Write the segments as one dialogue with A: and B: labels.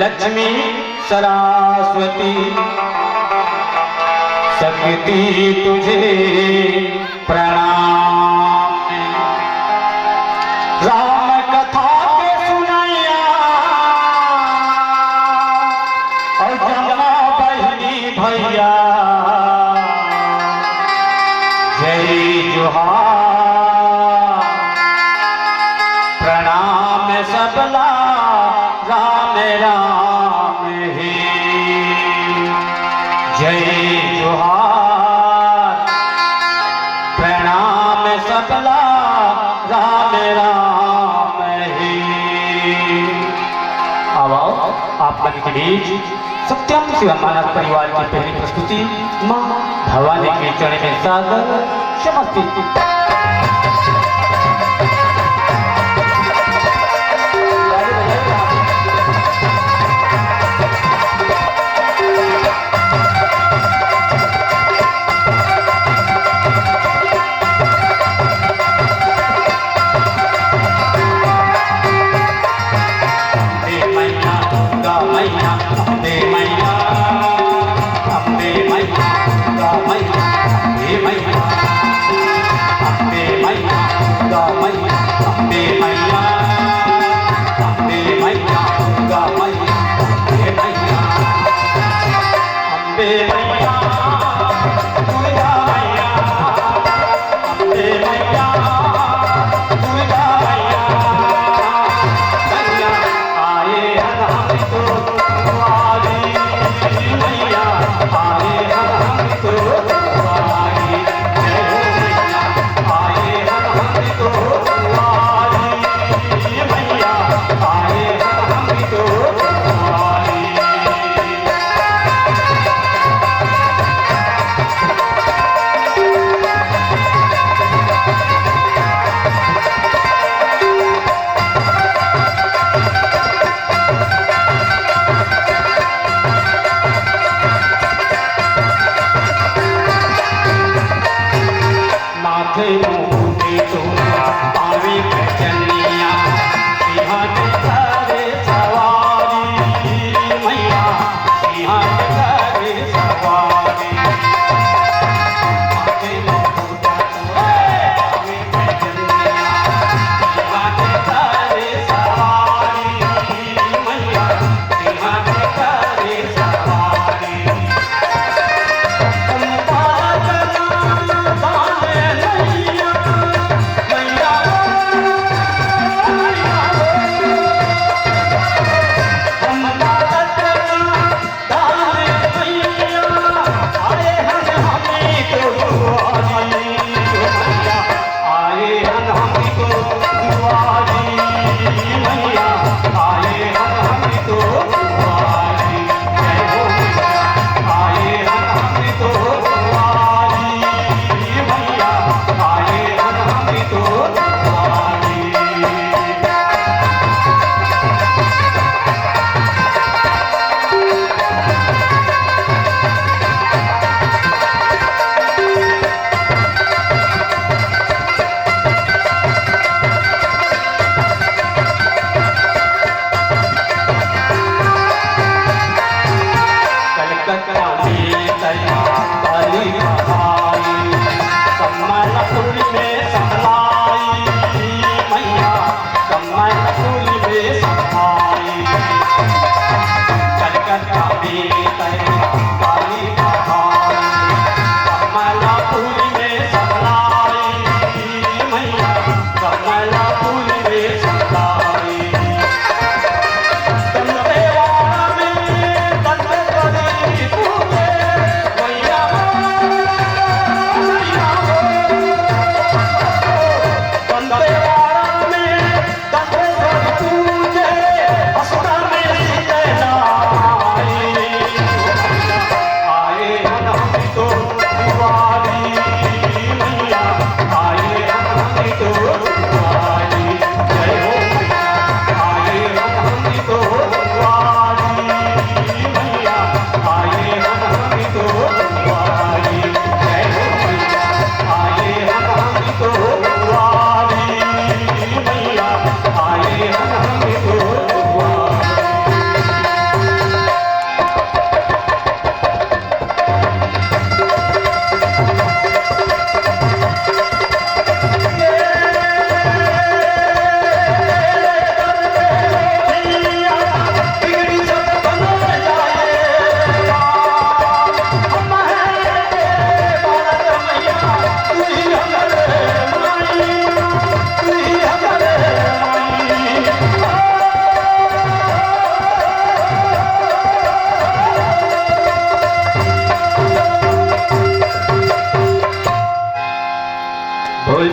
A: लक्ष्मी सरस्वती शक्ति तुझे प्रणाम। राम कथा के सुनैया और जमा बहनी भैया जय जोहार प्रणाम सबला राम राम ही जय जोहार प्रणाम सबला राम राम ही। अब आओ आप लोगों के बीच सत्यम शिव मानस परिवार की पहली प्रस्तुति मां भवानी के चरण में सादर समर्पित।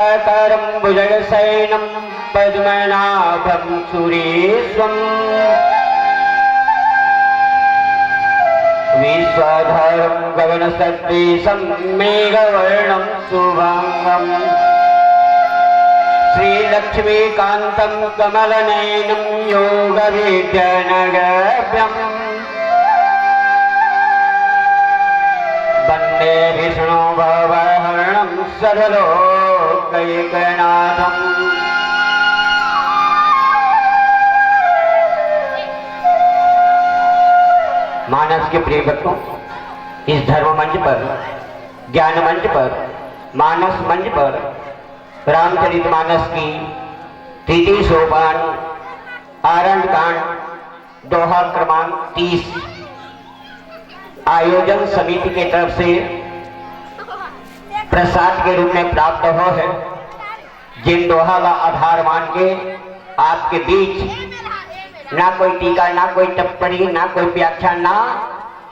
B: शुक्लाकरं भुजगशयनं पद्मनाभं सुरेशम् विश्वधरं गगनसदृशं मेघवर्णं शुभांगम् श्रीलक्ष्मीकान्तं कमलनयनं योगविद्यानगर्यम् वन्दे विष्णु भवहरणं सर्वलोकैकनाथम्। मानस के प्रिय भक्तों, इस धर्म मंच पर, ज्ञान मंच पर, मानस मंच पर रामचरितमानस की तृतीय सोपान आरण्य कांड दोहा क्रमांक 30 आयोजन समिति के तरफ से प्रसाद के रूप में प्राप्त हो है। जिन दोहा का आधार मान के आपके बीच ना कोई टीका, ना कोई टिप्पणी, ना कोई व्याख्या, ना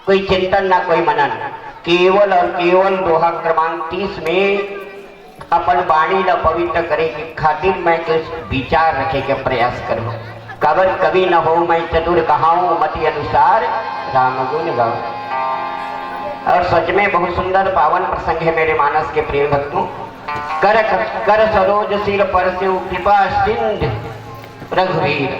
B: कोई चिंतन, ना कोई मनन, केवल और केवल दोहा क्रमांक 30 में अपन वाणी न पवित्र करे के खातिर मैं कुछ विचार रखे के प्रयास करूं। कबर कभी न हो मैं चतुर कहाऊं, मति अनुसार राम गुण गाऊं। और सच में बहुत सुंदर पावन प्रसंग है मेरे मानस के प्रिय भक्तों। कर सरोज सिर पर से कृपा सिंध रघुवीर।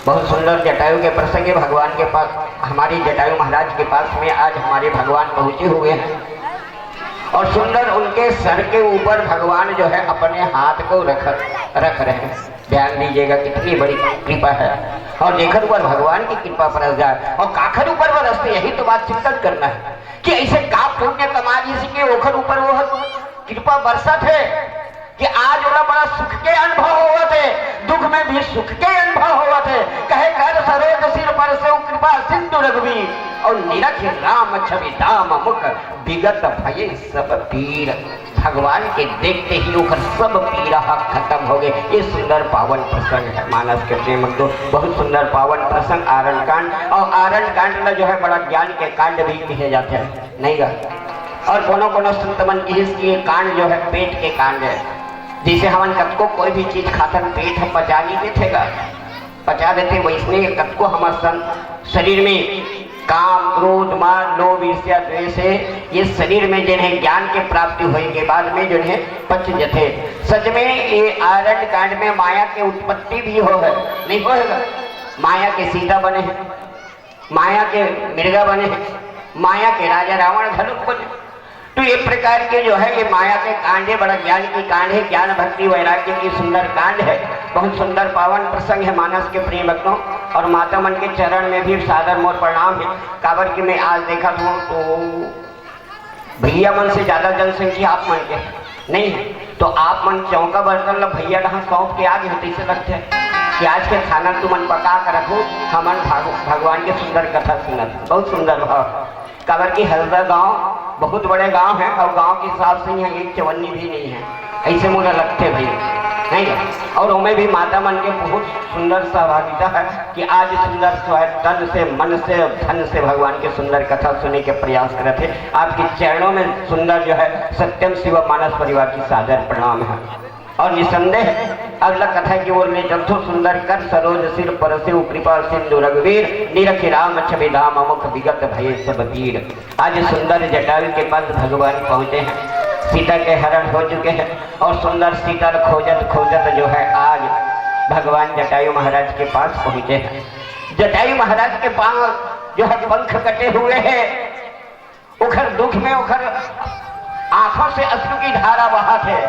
B: बहुत सुंदर जटायु के प्रसंग भगवान के पास, हमारी जटायु महाराज के पास में आज हमारे भगवान पहुंचे हुए हैं और सुंदर उनके सर के ऊपर भगवान जो है अपने हाथ को रख रहे हैं। ध्यान दीजिएगा कितनी बड़ी कृपा है। और जेखर ऊपर भगवान की कृपा बरस जाए और काखर ऊपर बरसते, यही तो बात चिंतन करना है कि ऐसे का पुण्य कमा जिसके ओखर ऊपर वो कृपा बरसत है कि आज वाला बड़ा सुख के अनुभव होवत है, दुख में भी सुख के अनुभव होवत है। कहे कर सरोज सिर पर से कृपा सिंधु रघुवीर और निरख राम छवि दाम मुख विगत भये सब पीर। भगवान के देखते ही ओकर सब पीड़ा खत्म हो गए। ये सुंदर पावन प्रसंग है मानस के प्रेम को। बहुत सुंदर पावन प्रसंग आरण्य कांड। और आरण्य कांड में जो है बड़ा ज्ञान के कांड भी कहे जाते हैं, नहीं गा। और कोनो कोनो संत मन की कांड जो है पेट के कांड है। जैसे हम कतको कोई भी चीज खातर पेट पचा नहीं देतेगा, पचा देते, वैसने कतको हमारे संत शरीर में काम क्रोध मान लोभ ईर्ष्या द्वेष है, ये शरीर में जिन्हें ज्ञान के प्राप्ति होने के बाद में जो है पच जाते। सच में ये आरण्य कांड में माया के उत्पत्ति भी हो है, नहीं होगा। माया के सीता बने हैं, माया के मृगा बने हैं, माया के राजा रावण धनुक बने। तो ये प्रकार के जो है ये माया के कांड है, बड़ा ज्ञान की कांड है, ज्ञान भक्ति वैराग्य की सुंदर कांड है। बहुत सुंदर पावन प्रसंग है मानस के प्रिय भक्तों। और माता मन के चरण में भी सादर मोर प्रणाम है। काबर की मैं आज देखा था तो भैया मन से ज्यादा जनसंख्या आप मन के नहीं है, तो आप मन चौका बर्तन ला भैया ढहा सौंप के आगे होते से लगते हैं कि आज के खाना तू मन पका कर रखो, हमन भगवान के सुंदर कथा सुनत। बहुत सुंदर भाव। काबर की हल्दा गांव बहुत बड़े गांव है और गांव के हिसाब से यहाँ एक चवन्नी भी नहीं है, ऐसे मुझे लगते भाई नहीं है। और उनमें भी माता मन के बहुत सुंदर सहभागिता है कि आज सुंदर तन से मन से धन से भगवान के सुंदर कथा सुनने के प्रयास करते। आपके चरणों में सुंदर जो है सत्यम शिव मानस परिवार की सादर प्रणाम है। और निसंदेह अगला कथा की ओर में जब तो सुंदर कर सरोज सिर पर से कृपा सिंधु रघुवीर निरख राम छवि धाम मुख विगत भये सब पीर। आज सुंदर जटायु के पास भगवान पहुंचे हैं, सीता के हरण हो चुके हैं और सुंदर सीता खोजत खोजत जो है आज भगवान जटायु महाराज के पास पहुंचे हैं। जटायु महाराज के पांव जो है पंख कटे हुए हैं, उखर दुख में उखर आंखों से अश्रु की धारा बहा थे।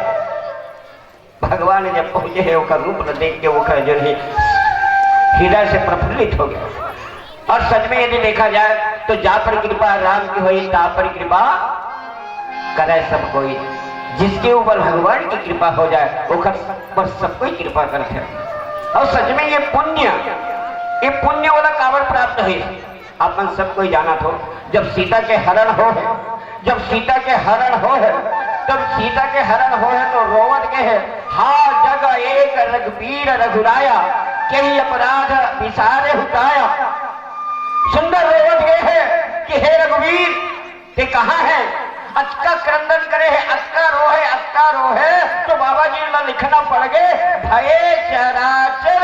B: भगवान जब पहुंचे है उसका रूप देख के वो जो है हृदय से प्रफुल्लित हो गया। और सच में यदि देखा जाए तो जा पर कृपा राम की हुई ता पर कृपा करे सब कोई। जिसके ऊपर भगवान की कृपा हो जाए वो पर सब कोई कृपा करते हैं। और सच में ये पुण्य वाला कावर प्राप्त है। अपन सब कोई जाना था जब सीता के हरण हो है, जब सीता के हरण हो है तब सीता के हरण हो है तो रोवत के है हा जग एक रघुवीर रघुराया कई अपराध विसारे हुताया। सुंदर रोवत गए है कि हे रघुवीर ते कहाँ है, अचका क्रंदन करे है, अचका रोहे तो बाबा जी ने लिखना पड़ गए भये चराचर।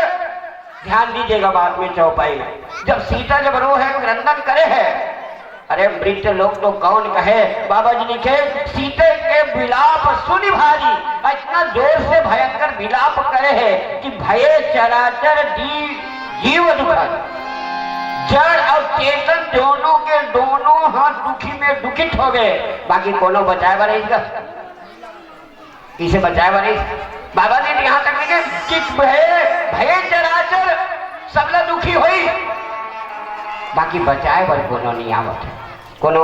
B: ध्यान दीजिएगा बात में चौपाई में, जब सीता जब रोहे क्रंदन करे है, अरे मृत लोग तो कौन कहे, बाबा जी लिखे सीते के विलाप सुनि भारी, इतना जोर से भयंकर विलाप करे है कि भये चराचर जीव दुखद। जड़ और चेतन दोनों के दोनों हाथ दुखी में दुखित हो गए, बाकी कोनो बचाए वाला इसका, किसे बचाए वाले। बाबा जी ने यहाँ तक लिखे कि भये चराचर सबला दुखी हुई, बाकी बचाए वाले कोनो नहीं आवत है। कोनो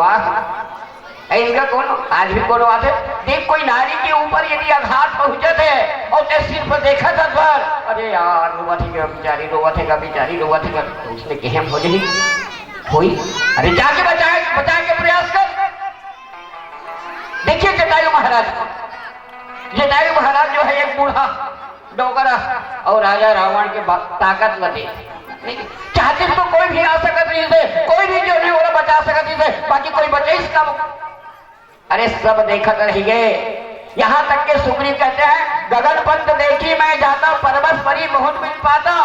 B: इनका कोनो आज भी कोनो आते देख, कोई नारी के ऊपर यदि आघात पहुंचे थे और ते सिर्फ देखा था पर अरे यार रोवा थेगा बेचारी, तो उसने कहम हो जाही हुई, अरे जाके बचाए के प्रयास कर। देखिए जटायु महाराज जो है एक बूढ़ा डोगरा और राजा रावण के ताकत लगे, चाहते तो कोई भी आ सकत नहीं थे, कोई भी जो नहीं वो बचा सकत नहीं थे, बाकी कोई बचे इसका। अरे सब देखत रह गए, यहाँ तक के सुग्रीव कहते हैं गगन पंत देखी मैं जाता, परबस परी बहुत मिल पाता,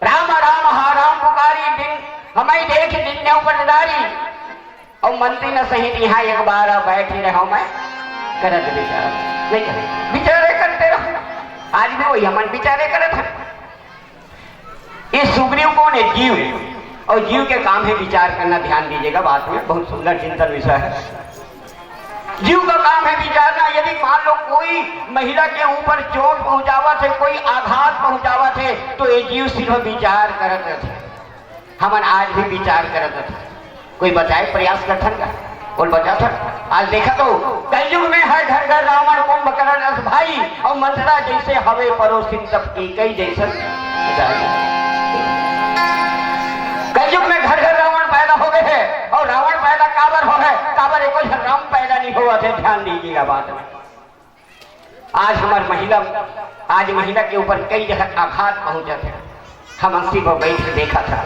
B: राम राम हा राम पुकारी दिन हमें देख दिन ने ऊपर निदारी। और मंत्री ने सही यहाँ एक बार बैठी रहो मैं करत बेचारा नहीं करे, बिचारे करते रहो, आज भी वही हमन बिचारे करत है। ये सुग्रीव कौन है? जीव, और जीव के काम है विचार करना। ध्यान दीजिएगा बात में, बहुत सुंदर चिंतन विषय है। जीव का काम है विचारना। यदि मान लो कोई महिला के ऊपर चोट पहुंचावा थे, कोई आघात पहुंचावा थे, तो ये जीव सिर्फ विचार करते थे। हमन आज भी विचार करते थे, कोई बचाए प्रयास करथन का, कौन बचा था? आज देखा तो कलयुग में है घर घर रावण कुंभकर्ण रस भाई, और मंथरा जैसे हवे परोसिन सब की कई जैसन। कलयुग में घर घर रावण पैदा हो गए हैं, और रावण पैदा काबर हो है, काबर एक राम पैदा नहीं हुआ थे। ध्यान दीजिएगा बात में। आज महिला के ऊपर कई जगह आघात पहुंचे थे, हम अंशी पर बैठ के देखा था,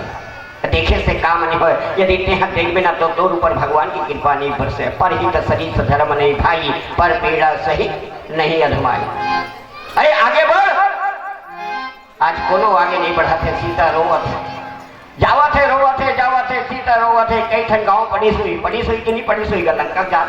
B: देखे से काम नहीं हो। यदि देख ना तो तोर ऊपर भगवान की कृपा नहीं बरसे। पर ही तो शरीर धर्म नहीं भाई, पर पीड़ा सही नहीं अधमाई। अरे आगे बढ़, आज कोनो आगे नहीं बढ़ा थे। सीता रोवत जावा थे, सीता रोवत है। कई ठन गाँव पड़ी सुई कि नहीं पड़ी सुई लंका जा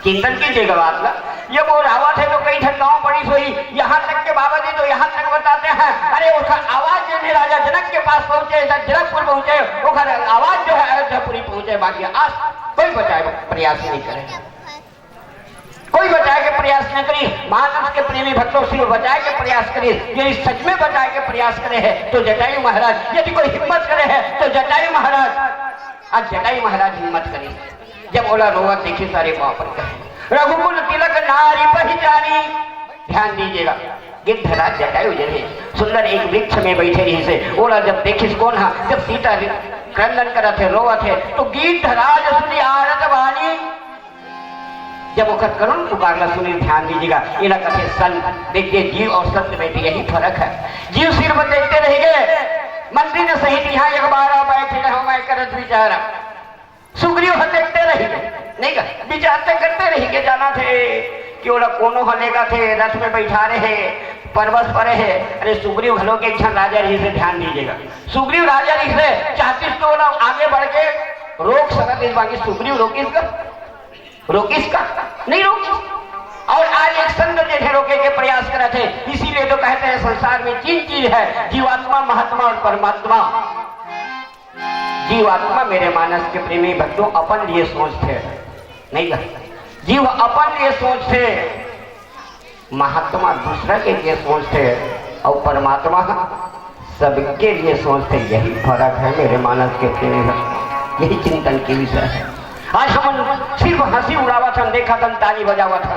B: चिंतन कीजिएगा बात ना। ये वो रावत है तो कई ठन गाँव पड़ी सोई, यहाँ तक के बाबा जी तो यहाँ तक बताते हैं, अरे उसका आवाज जो है राजा जनक के पास पहुंचे, जनकपुर पहुंचे, वो आवाज जो है अयोध्यापुरी पहुंचे, बाकी आज कोई बचाए प्रयास नहीं करे, कोई बचाए के प्रयास नहीं करी। मानस के प्रेमी भक्तों से बचाए के प्रयास करे, यदि सच में बचाए के प्रयास करे है तो जटायु महाराज, यदि कोई हिम्मत करे है तो जटायु महाराज। आज जटायु महाराज हिम्मत करे, जब बोला रोवत देखी सारे वहां पर कहे रघुकुल तिलक नारी पहचानी। ध्यान दीजिएगा, गिद्धराज जटायु जने सुंदर एक वृक्ष में बैठे रही से बोला, जब देखिस कौन हा, जब सीता क्रंदन करत थे रोवत है तो गिद्धराज सुनी आरत वाणी। जब वो करुण पुकारला सुनी, ध्यान दीजिएगा, इला कथे संत। देखिए जीव और संत में भी यही फर्क है। जीव सिर पर देखते रह गए, मंत्री ने सही यहाँ एक बार बैठे रहो मैं करत विचारा। सुग्रीव देखते रही नहीं का विचारते करते रही के जाना थे कि ओला कोनो हलेगा थे, रथ में बैठा रहे, परवश पर है। अरे सुग्रीव घलों के क्षण राजा जी से ध्यान दीजिएगा, सुग्रीव राजा जी से चाहती तो ओला आगे बढ़ के रोक सकते, बाकी सुग्रीव रोकिस का नहीं रोकी। और आज एक संत जैसे रोके के प्रयास कर थे। इसीलिए तो कहते हैं संसार में तीन चीज है, जीवात्मा, महात्मा और परमात्मा। जीवात्मा मेरे मानस के प्रेमी भक्तों अपन लिए सोचते नहीं, जीव अपन लिए सोचते, महात्मा दूसरा के लिए सोचते, और परमात्मा सबके लिए सोचते। यही फर्क है मेरे मानस के प्रेमी भक्तों, यही चिंतन की विषय है। आज हम सिर्फ हंसी उड़ावा था, देखा था, ताली बजावा था।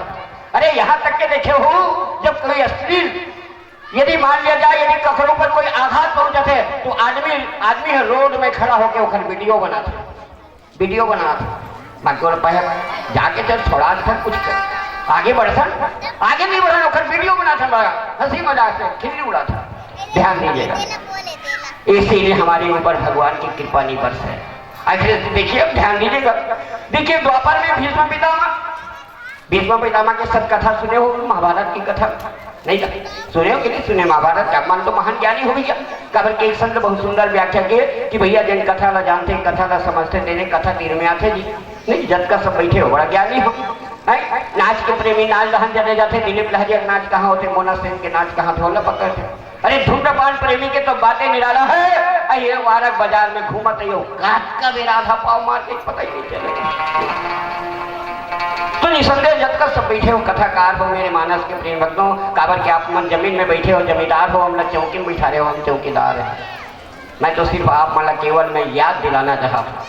B: अरे यहाँ तक के देखे हो, जब कोई अश्लील यदि मान लिया जाए, यदि कखनों पर कोई आघात पहुंचा थे तो आदमी है रोड में खड़ा होकर ओखर वीडियो बनाता, बाकी और पहले जाके जब छोड़ा था कुछ कर आगे बढ़ा, आगे नहीं बढ़ा, ओखर वीडियो बना था, हंसी मजाक से खिल्ली उड़ा था। ध्यान दीजिएगा, इसीलिए हमारे ऊपर भगवान की कृपा नहीं बरस है। आखिर देखिए, अब ध्यान दीजिएगा। देखिए द्वापर में भीष्म पितामह के सत कथा सुने हो, महाभारत की कथा नहीं सुने हो कि नहीं सुने? महाभारत का मन तो महान ज्ञानी हो भैया। काबर के एक संत बहुत सुंदर व्याख्या किए कि भैया जिन कथा ला जानते, कथा ला समझते, तेने कथा तीर में आते जी नहीं, जत का सब बैठे हो बड़ा ज्ञानी हो। नाच के प्रेमी नाच दहन जने जाते, दिलीप लहरिया के नाच कहाँ होते, मोना सेन के नाच कहाँ ढोला पकड़ते। अरे धूम्रपान प्रेमी के तो बातें निराला है। अरे वारक बाजार में घूमत हो, काट का भी राधा पाव मार के पता ही नहीं चलेगा। तो निसंदेह जब तक सब बैठे हो कथाकार हो मेरे मानस के प्रेम भक्तों, काबर के आप मन जमीन में बैठे हो जमींदार हो, हम लोग चौकी में बैठा रहे हो, हम चौकीदार हैं। मैं तो सिर्फ आप मतलब केवल मैं याद दिलाना चाहता हूँ,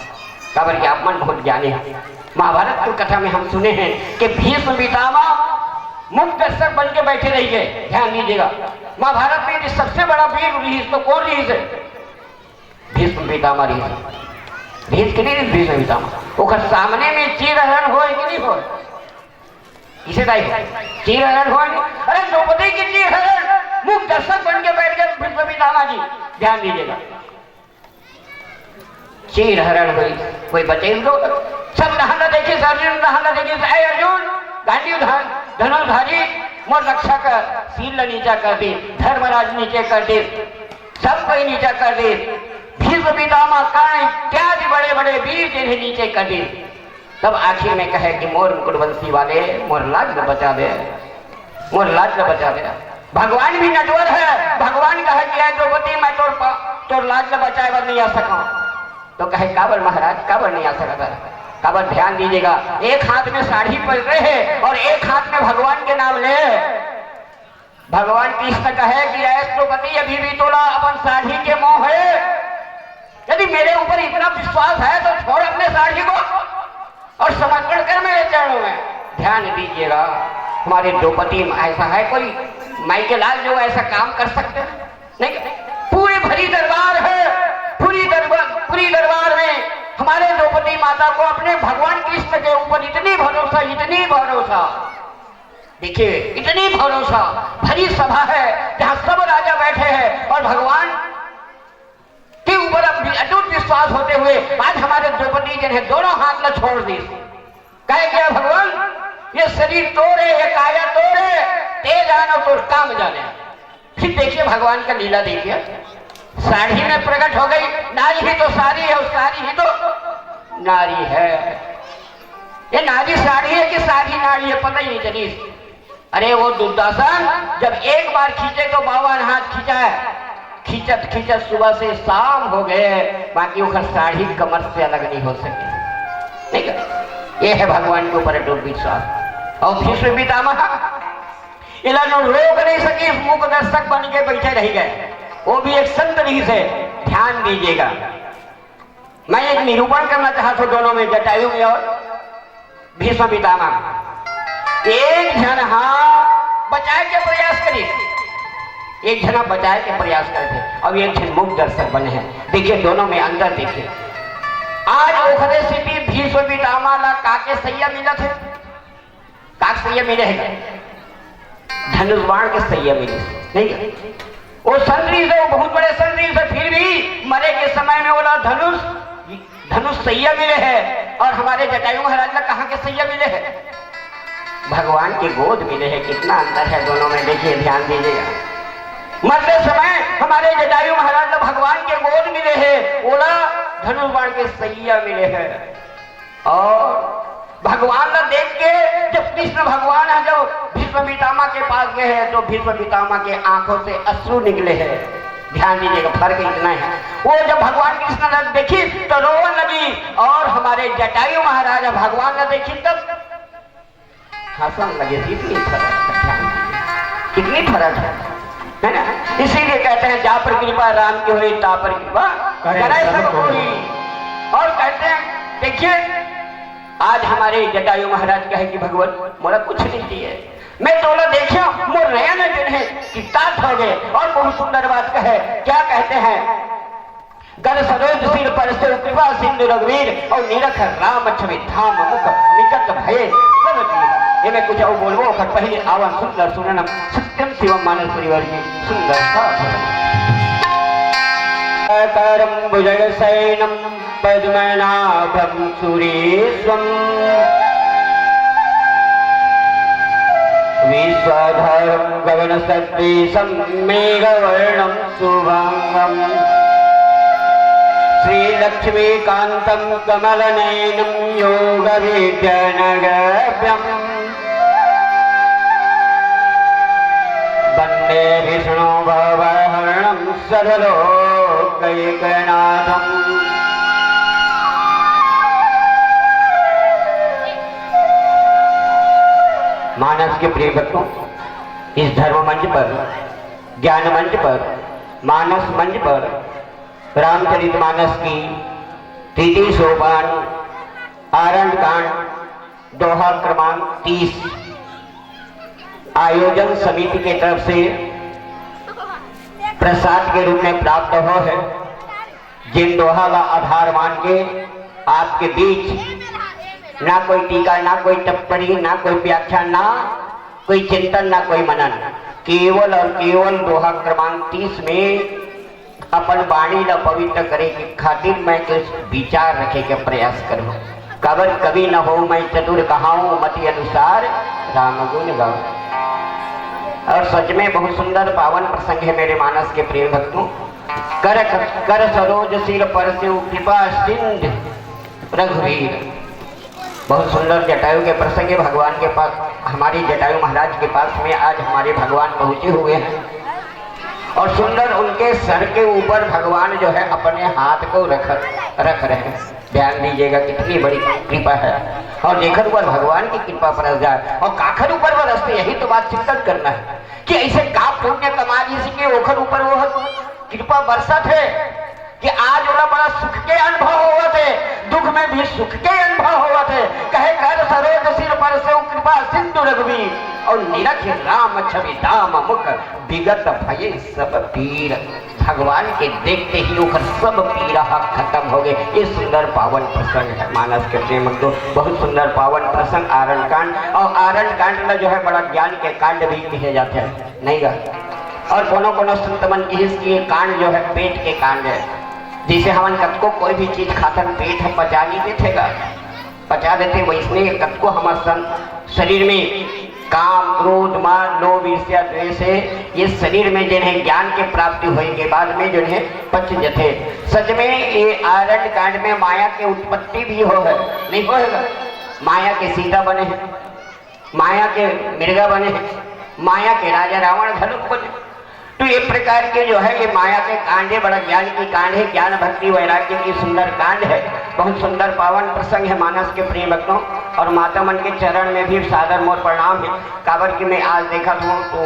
B: काबर के आप मन बहुत ज्ञानी है। महाभारत की कथा में हम सुने हैं कि भीष्म पितामह मुक्त दर्शक बन के बैठे रहिए। ध्यान दीजिएगा, महाभारत में सबसे बड़ा वीर ऋषि तो कौन ऋषि है? भीष्म पितामह ऋषि। भीष्म के नहीं भीष्म पितामह ओकर सामने में चीरहरण हो कि नहीं हो? इसे दाई चीरहरण हो। अरे द्रौपदी की चीरहरण मुक्त दर्शक बन के बैठ गए भीष्म पितामह जी। ध्यान दीजिएगा, चीरहरण हुई, कोई बचे दो सब दहन देखे, अर्जुन दहन देखे, अर्जुन गांधी धनुर्धारी मोर रक्षा कर, सील नीचा कर दे, धर्मराज नीचे कर दे, सब कोई नीचा कर दे। भीष्म पितामह कर्ण इत्यादि बड़े बड़े वीर जिन्हें नीचे कर दे। तब आखिर में कहे कि मोर मुकुटवंशी वाले मोर लाज न बचा दे, मोर लाज न बचा दे। भगवान भी नटवर है, भगवान कहे कि द्रौपदी मैं तोर लाज न बचाए बर नहीं आ सका। तो कहे काबर महाराज, काबर नहीं आ सकता? काबर ध्यान दीजिएगा, एक हाथ में साड़ी पहन रहे हैं और एक हाथ में भगवान के नाम ले। भगवान कृष्ण कहे कि द्रौपदी अभी भी तोला अपन साड़ी के मोह है। यदि मेरे ऊपर इतना विश्वास है तो छोड़ अपने साड़ी को और समर्पण कर मेरे चरणों में। ध्यान दीजिएगा, हमारे द्रौपदी ऐसा है कोई माई के लाल जो ऐसा काम कर सकते हैं? नहीं, पूरे भरी दरबार है, पूरी दरबार में हमारे द्रौपदी माता को अपने भगवान कृष्ण के ऊपर इतनी भरोसा देखिए, इतनी भरोसा। भरी सभा है जहां सब राजा बैठे हैं और भगवान के ऊपर अटूट विश्वास होते हुए आज हमारे द्रौपदी जी ने दोनों हाथ न छोड़ दी। कहे क्या भगवान, ये शरीर तोड़े, ये काया तोड़े, ते जानो तो काम जाने। फिर देखिए भगवान का लीला देखिए, साड़ी में प्रकट हो गई। नारी ही तो सारी है, और सारी ही तो नारी है। ये नारी साड़ी है कि साड़ी नारी है, पता ही नहीं चली। अरे वो दुर्दासन जब एक बार खींचे तो 52 हाथ खींचा है, खींचत खींचत सुबह से शाम हो गए, बाकी वो साड़ी कमर से अलग नहीं हो सके। नहीं, ये है भगवान के ऊपर अटूट विश्वास। और भीष्म पितामह इन्होंने रोक नहीं सकी, मुख दर्शक बन के बैठे रह गए। वो भी एक संत ऋषि से। ध्यान दीजिएगा, मैं एक निरूपण करना चाहता हूं दोनों में, जटायु में और भीष्म पितामह। एक जन बचाए के प्रयास करी, एक जना बचाए के प्रयास करते, अब एक जन मुख दर्शक बने हैं। देखिए दोनों में अंदर देखिए। आज ओखरे सिटी भीष्म पितामह ला काके सैया मिलत है, काक सैया मिले है, धनुष बाण के सैया मिले नहीं। वो संतरी से, वो बहुत बड़े संतरी से, फिर भी मरे के समय में बोला धनुष सैया मिले है। और हमारे जटायु महाराज ला कहाँ के सैया मिले है? भगवान के गोद मिले है। कितना अंतर है दोनों में, देखिए ध्यान दीजिएगा। मरते समय हमारे जटायु महाराज ने भगवान के गोद मिले हैं, बोला धनुष बाण के सैया मिले हैं। और भगवान ने देख के जब कृष्ण भगवान है जब भीष्म पितामह के पास गए हैं तो भीष्म पितामह के आंखों से अश्रु निकले हैं। ध्यान दीजिएगा, फर्क इतना है। वो जब भगवान कृष्ण ने देखी तो रोने लगी, और हमारे जटायु महाराज भगवान ने देखी तब हंसन लगे। कितनी फर्क है, कितनी फर्क है ना? इसीलिए कहते हैं जा पर कृपा राम की हुई, ता पर कृपा करे सब कोई। और कहते हैं देखिए, आज हमारे जटायु महाराज कहे कि भगवान मोला कुछ नहीं दिए, मैं तोला देखियो मोर नया न दिन है कि तात हो गए। और बहुत सुंदर बात कहे, क्या कहते हैं, गर सरोज सिर पर से कृपा सिंधु रघुवीर, और निरख राम छवि धाम मुख निकट भये सब तीर। ये मैं कुछ और बोलबो ओकर पहले आवाज सुंदर सुनना सत्यम शिवम मानस परिवार की सुंदर सा शुक्लाकरं भुजगशयनं पद्मनाभं सुरेशम् विश्वधरं गगनसदृशं मेघवर्णं शुभांगम् श्रीलक्ष्मीकान्तं कमलनयनं योगविद्यानगभ्यम् वन्दे विष्णु भवहरणं सर्वलोकैकनाथम्। मानस के प्रिय भक्तों, इस धर्म मंच पर, ज्ञान मंच पर, मानस मंच पर रामचरितमानस की तृतीय सोपान आरण्य कांड दोहा क्रमांक 30 आयोजन समिति के तरफ से प्रसाद के रूप में प्राप्त हो है। जिन दोहा का आधार मान के आपके बीच ना कोई टीका, ना कोई टिप्पणी, ना कोई व्याख्यान, ना कोई चिंतन, ना कोई मनन, केवल और केवल दोहा क्रमांक 30 में अपन वाणी न पवित्र करे की खातिर मैं कुछ विचार रखे के प्रयास करूं। कबर कभी न हो मैं चतुर कहाऊं, मति अनुसार राम गुण गाऊं। और सच में बहुत सुंदर पावन प्रसंग है मेरे मानस के प्रिय भक्तों। कर सरोज सिर पर से कृपा सिंध रघुवीर। बहुत सुंदर जटायु के प्रसंग है भगवान के पास। हमारे जटायु महाराज के पास में आज हमारे भगवान पहुंचे हुए हैं और सुंदर उनके सर के ऊपर भगवान जो है अपने हाथ को रख रहे हैं। ध्यान दीजिएगा कितनी बड़ी कृपा है। और जेखर ऊपर भगवान की कृपा बरस जाए और काखर ऊपर बरसते, यही तो बात चिंतन करना है कि ऐसे का पुण्य कमा जिसके ओखर ऊपर वो कृपा बरसत है कि आज वाला बड़ा सुख के अनुभव हुआ थे, दुख में भी सुख के अनुभव हुआ थे। कहे कर सरोज सिर पर से कृपा सिंधु रघुवीर और निरख राम छवि दाम मुख विगत भये सब पीर। भगवान के देखते ही ओकर सब पीड़ा खत्म हो गए। ये सुंदर पावन प्रसंग है मानस के प्रेम को। बहुत सुंदर पावन प्रसंग आरण्य कांड। और आरण्य कांड में जो है बड़ा ज्ञान के कांड भी कहे जाते हैं, नहीं गा। और कोनो संत मन की कांड जो है पेट के कांड है। जिसे हम कत को कोई भी चीज खातर पेट है पचा नहीं देतेगा, पचा देते वैसने कत को हमारे शरीर में काम क्रोध मान लोभ ईर्ष्या द्वेष है, ये शरीर में जिन्हें ज्ञान के प्राप्ति होने के बाद में जो है पच जथे। सच में ये आरण्य कांड में माया के उत्पत्ति भी हो है, नहीं होगा। माया के सीता बने हैं, माया के मृगा बने हैं, माया के राजा रावण धनुक बने। तो ये प्रकार के जो है ये माया के कांड है, बड़ा ज्ञान की कांड है, ज्ञान भक्ति वैराग्य की सुंदर कांड है। बहुत सुंदर पावन प्रसंग है मानस के प्रिय भक्तों। और माता मन के चरण में भी सादर मोर प्रणाम है। काबर की मैं आज देखा हूँ तो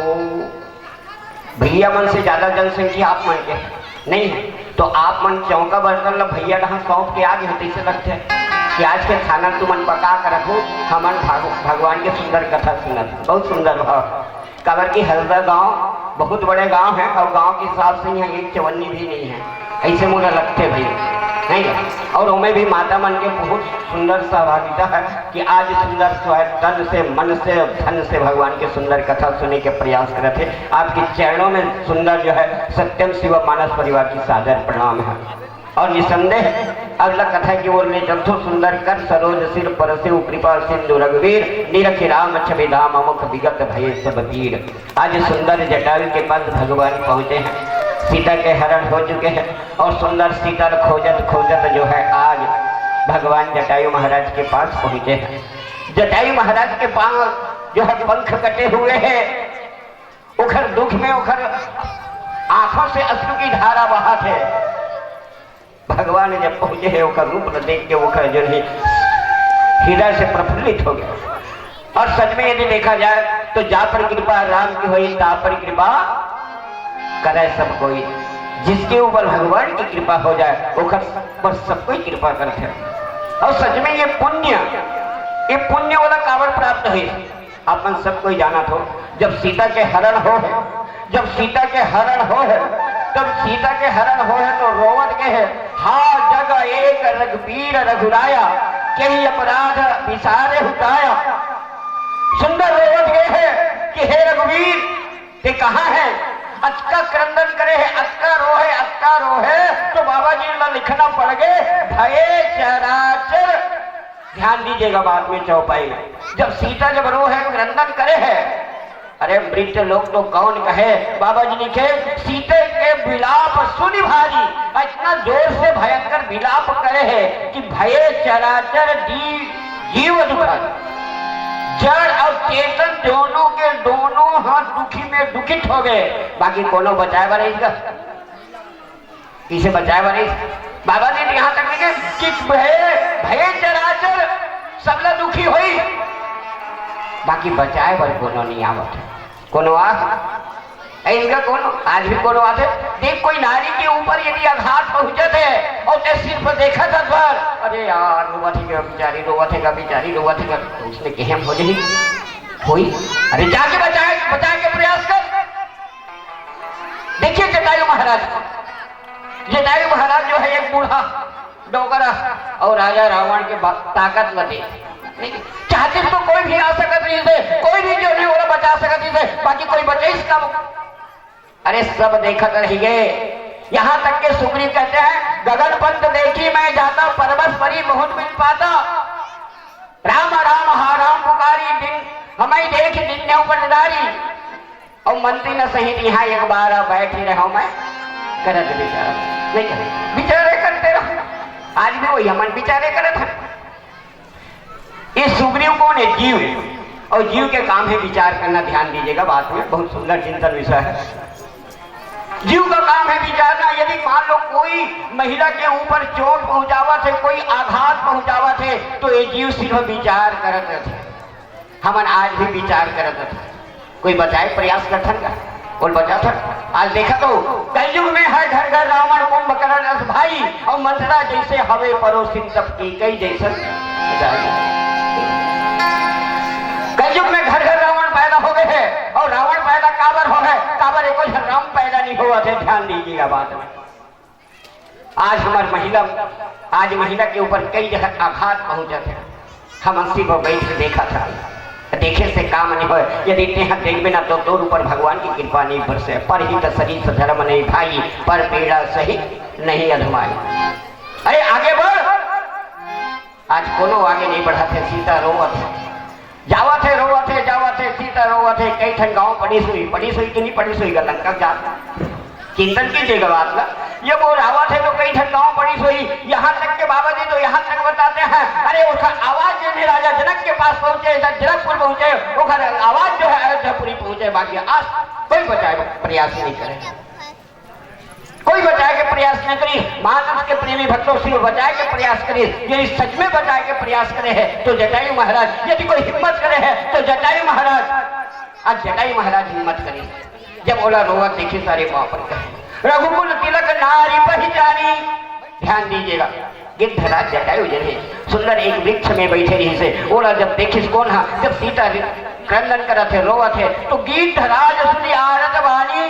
B: भैया मन से ज्यादा जनसंख्या आप मन के नहीं है, तो आप मन चौका बर्तन भैया यहाँ सौंप के आगे होते से लगते हैं कि आज के खाना तू मन पका कर रखो, हमन भगवान के सुंदर कथा सुनत। बहुत सुंदर भाव। काबर की हल्दा गांव बहुत बड़े गांव है और गांव के हिसाब से यहाँ एक चवन्नी भी नहीं है, ऐसे मुझे लगते भाई नहीं है। और उनमें भी माता मन के बहुत सुंदर सहभागिता है कि आज सुंदर तन से मन से धन से भगवान के सुंदर कथा सुनने के प्रयास करते थे। आपके चरणों में सुंदर जो है सत्यम शिव मानस परिवार की सादर प्रणाम है। और निसंदेह अगला कथा की ओर ले चलथो। सुंदर कर सरोज सिर परसे कृपा सिंधु रघुवीर निरख राम छवि धाम मुख विगत भये सब पीर। आज सुंदर जटायु के पास भगवान पहुंचे हैं, सीता के हरण हो चुके हैं और सुंदर सीता खोजत खोजत जो है आज भगवान जटायु महाराज के पास पहुंचे हैं। जटायु महाराज के पांव जो है पंख कटे हुए हैं, उखर दुख में उखर आंखों से अश्रु की धारा बहा थे। भगवान जब पहुंचे है उसका रूप देख के वो जो है हृदय से प्रफुल्लित हो गया। और सच में यदि देखा जाए तो जा पर कृपा राम की हुई ता पर कृपा करे सब कोई। जिसके ऊपर भगवान की कृपा हो जाए वो पर सब कोई कृपा करते हैं। और सच में ये पुण्य वाला कावड़ प्राप्त हुई। अपन सब कोई जाना तो जब सीता के हरण हो है, जब सीता के हरण हो है, तब सीता के हरण हो है तो रोवत के है हा जग एक रघुवीर रघुराया कई अपराध विसारे हुटाया। सुंदर रोवत गए है कि हे रघुवीर ते कहाँ है, अचका क्रंदन करे है, अचका रो है तो बाबा ध्यान दीजिएगा बात में चौपाई में। जब सीता जब रो है क्रंदन करे है, अरे मृत लोग तो कौन कहे, बाबा जी लिखे सीते के विलाप सुनि भारी, इतना जोर से भयंकर विलाप करे है कि भये चराचर जीव दुखद, जड़ और चेतन दोनों के दोनों हाथ दुखी में दुखित हो गए। बाकी कोनो बचाए वाला इसका, किसे बचाए वाला बाबा जी यहाँ तक लिखे कि भये चराचर सबला दुखी हुई, बाकी बचाए वाले कोनो नहीं आवत है। कोनो इनका कोनो आज भी कोनो आते देख, कोई नारी के ऊपर यदि आघात पहुंचे थे और ते सिर पर देखा था पर, अरे यार रोवा थे बेचारी, रोवा थे बेचारी, रोवा थे, तो उसने कहम हो जाए हुई, अरे जाके बचाए के प्रयास कर। देखिए जटायु महाराज, जटायु महाराज जो है एक बूढ़ा डोगरा और राजा रावण के ताकत लगे नहीं चाहते तो कोई भी आ सकत नहीं थे, कोई भी जो नहीं वो बचा सकत नहीं थे, बाकी कोई बचे इसका। अरे सब देखत रह गए, यहाँ तक के सुग्रीव कहते हैं गगन पंत देखी मैं जाता, परबस परी बहुत मिल पाता, राम राम हा राम पुकारी, दिन हमें देख दिन ने ऊपर निदारी, और मंत्री न सहित यहाँ एक बार बैठी रहो मैं करत बेचारा नहीं करे, बिचारे करते रहो। आज भी वही हमन बिचारे करत है। ये सुग्रीव कौन है? जीव, और जीव के काम है विचार करना। ध्यान दीजिएगा बात में, बहुत सुंदर चिंतन विषय है। जीव का काम है विचारना। यदि मान लो कोई महिला के ऊपर चोट पहुंचावत है, कोई आघात पहुंचावत है, तो ये जीव सिर्फ विचार करत थे। हमन आज भी विचार करत थे, कोई बचाए प्रयास करथन का बोल बचा था। आज देखा तो कलयुग में है घर घर रावण कुंभकर्ण रस भाई, और मंथरा जैसे हवे परोसिन तब की कई जैसन। कलयुग में घर घर रावण पैदा हो गए हैं, और रावण पैदा काबर हो गए, काबर एक राम पैदा नहीं हुआ थे। ध्यान दीजिएगा बात में। आज हमारी महिला के ऊपर कई जगह आघात पहुंचे थे, हम अस्सी को बैठ के देखा था, देखे से काम नहीं हो। यदि तेह देखबे ना तो तोर ऊपर भगवान की कृपा नहीं बरसे। पर ही तो शरीर से धर्म नहीं भाई, पर पीड़ा सही नहीं अधमाई। अरे आगे बढ़, आज कोनो आगे नहीं बढ़ा थे। सीता रोवत जावत है, रोवत है जावत है, सीता रोवत है। कई ठन गाँव पड़ी सुई कि नहीं पड़ी सुई गलन का जा चिंतन कीजिएगा बात का। ये वो रावत है तो कई ठन गाँव पड़ी सोई। यहाँ तक के बाबा जी तो यहाँ तक बताते हैं, अरे उसका आवाज जो है राजा जनक के पास पहुंचे, जनकपुर पहुंचे, वो आवाज जो है अयोध्यापुरी पहुंचे। बाकी आज कोई बचाए प्रयास नहीं करे, कोई बचाए के प्रयास नहीं करी। मानव के प्रेमी भक्तों से बचाए के प्रयास करे। यदि सच में बचाए के प्रयास करे है तो जटायु महाराज, यदि कोई हिम्मत करे है तो जटायु महाराज। आज जटायु महाराज हिम्मत करे, जब बोला रोवत देखी सारे वहां पर रघुकुल तिलक नारी पहचानी। ध्यान दीजिएगा, गिद्धराज जटायु जने सुंदर एक वृक्ष में बैठे रही से बोला, जब देखिस कौन हा, जब सीता क्रंदन करत है रोवत है, तो गिद्धराज सुनी आरत वाणी।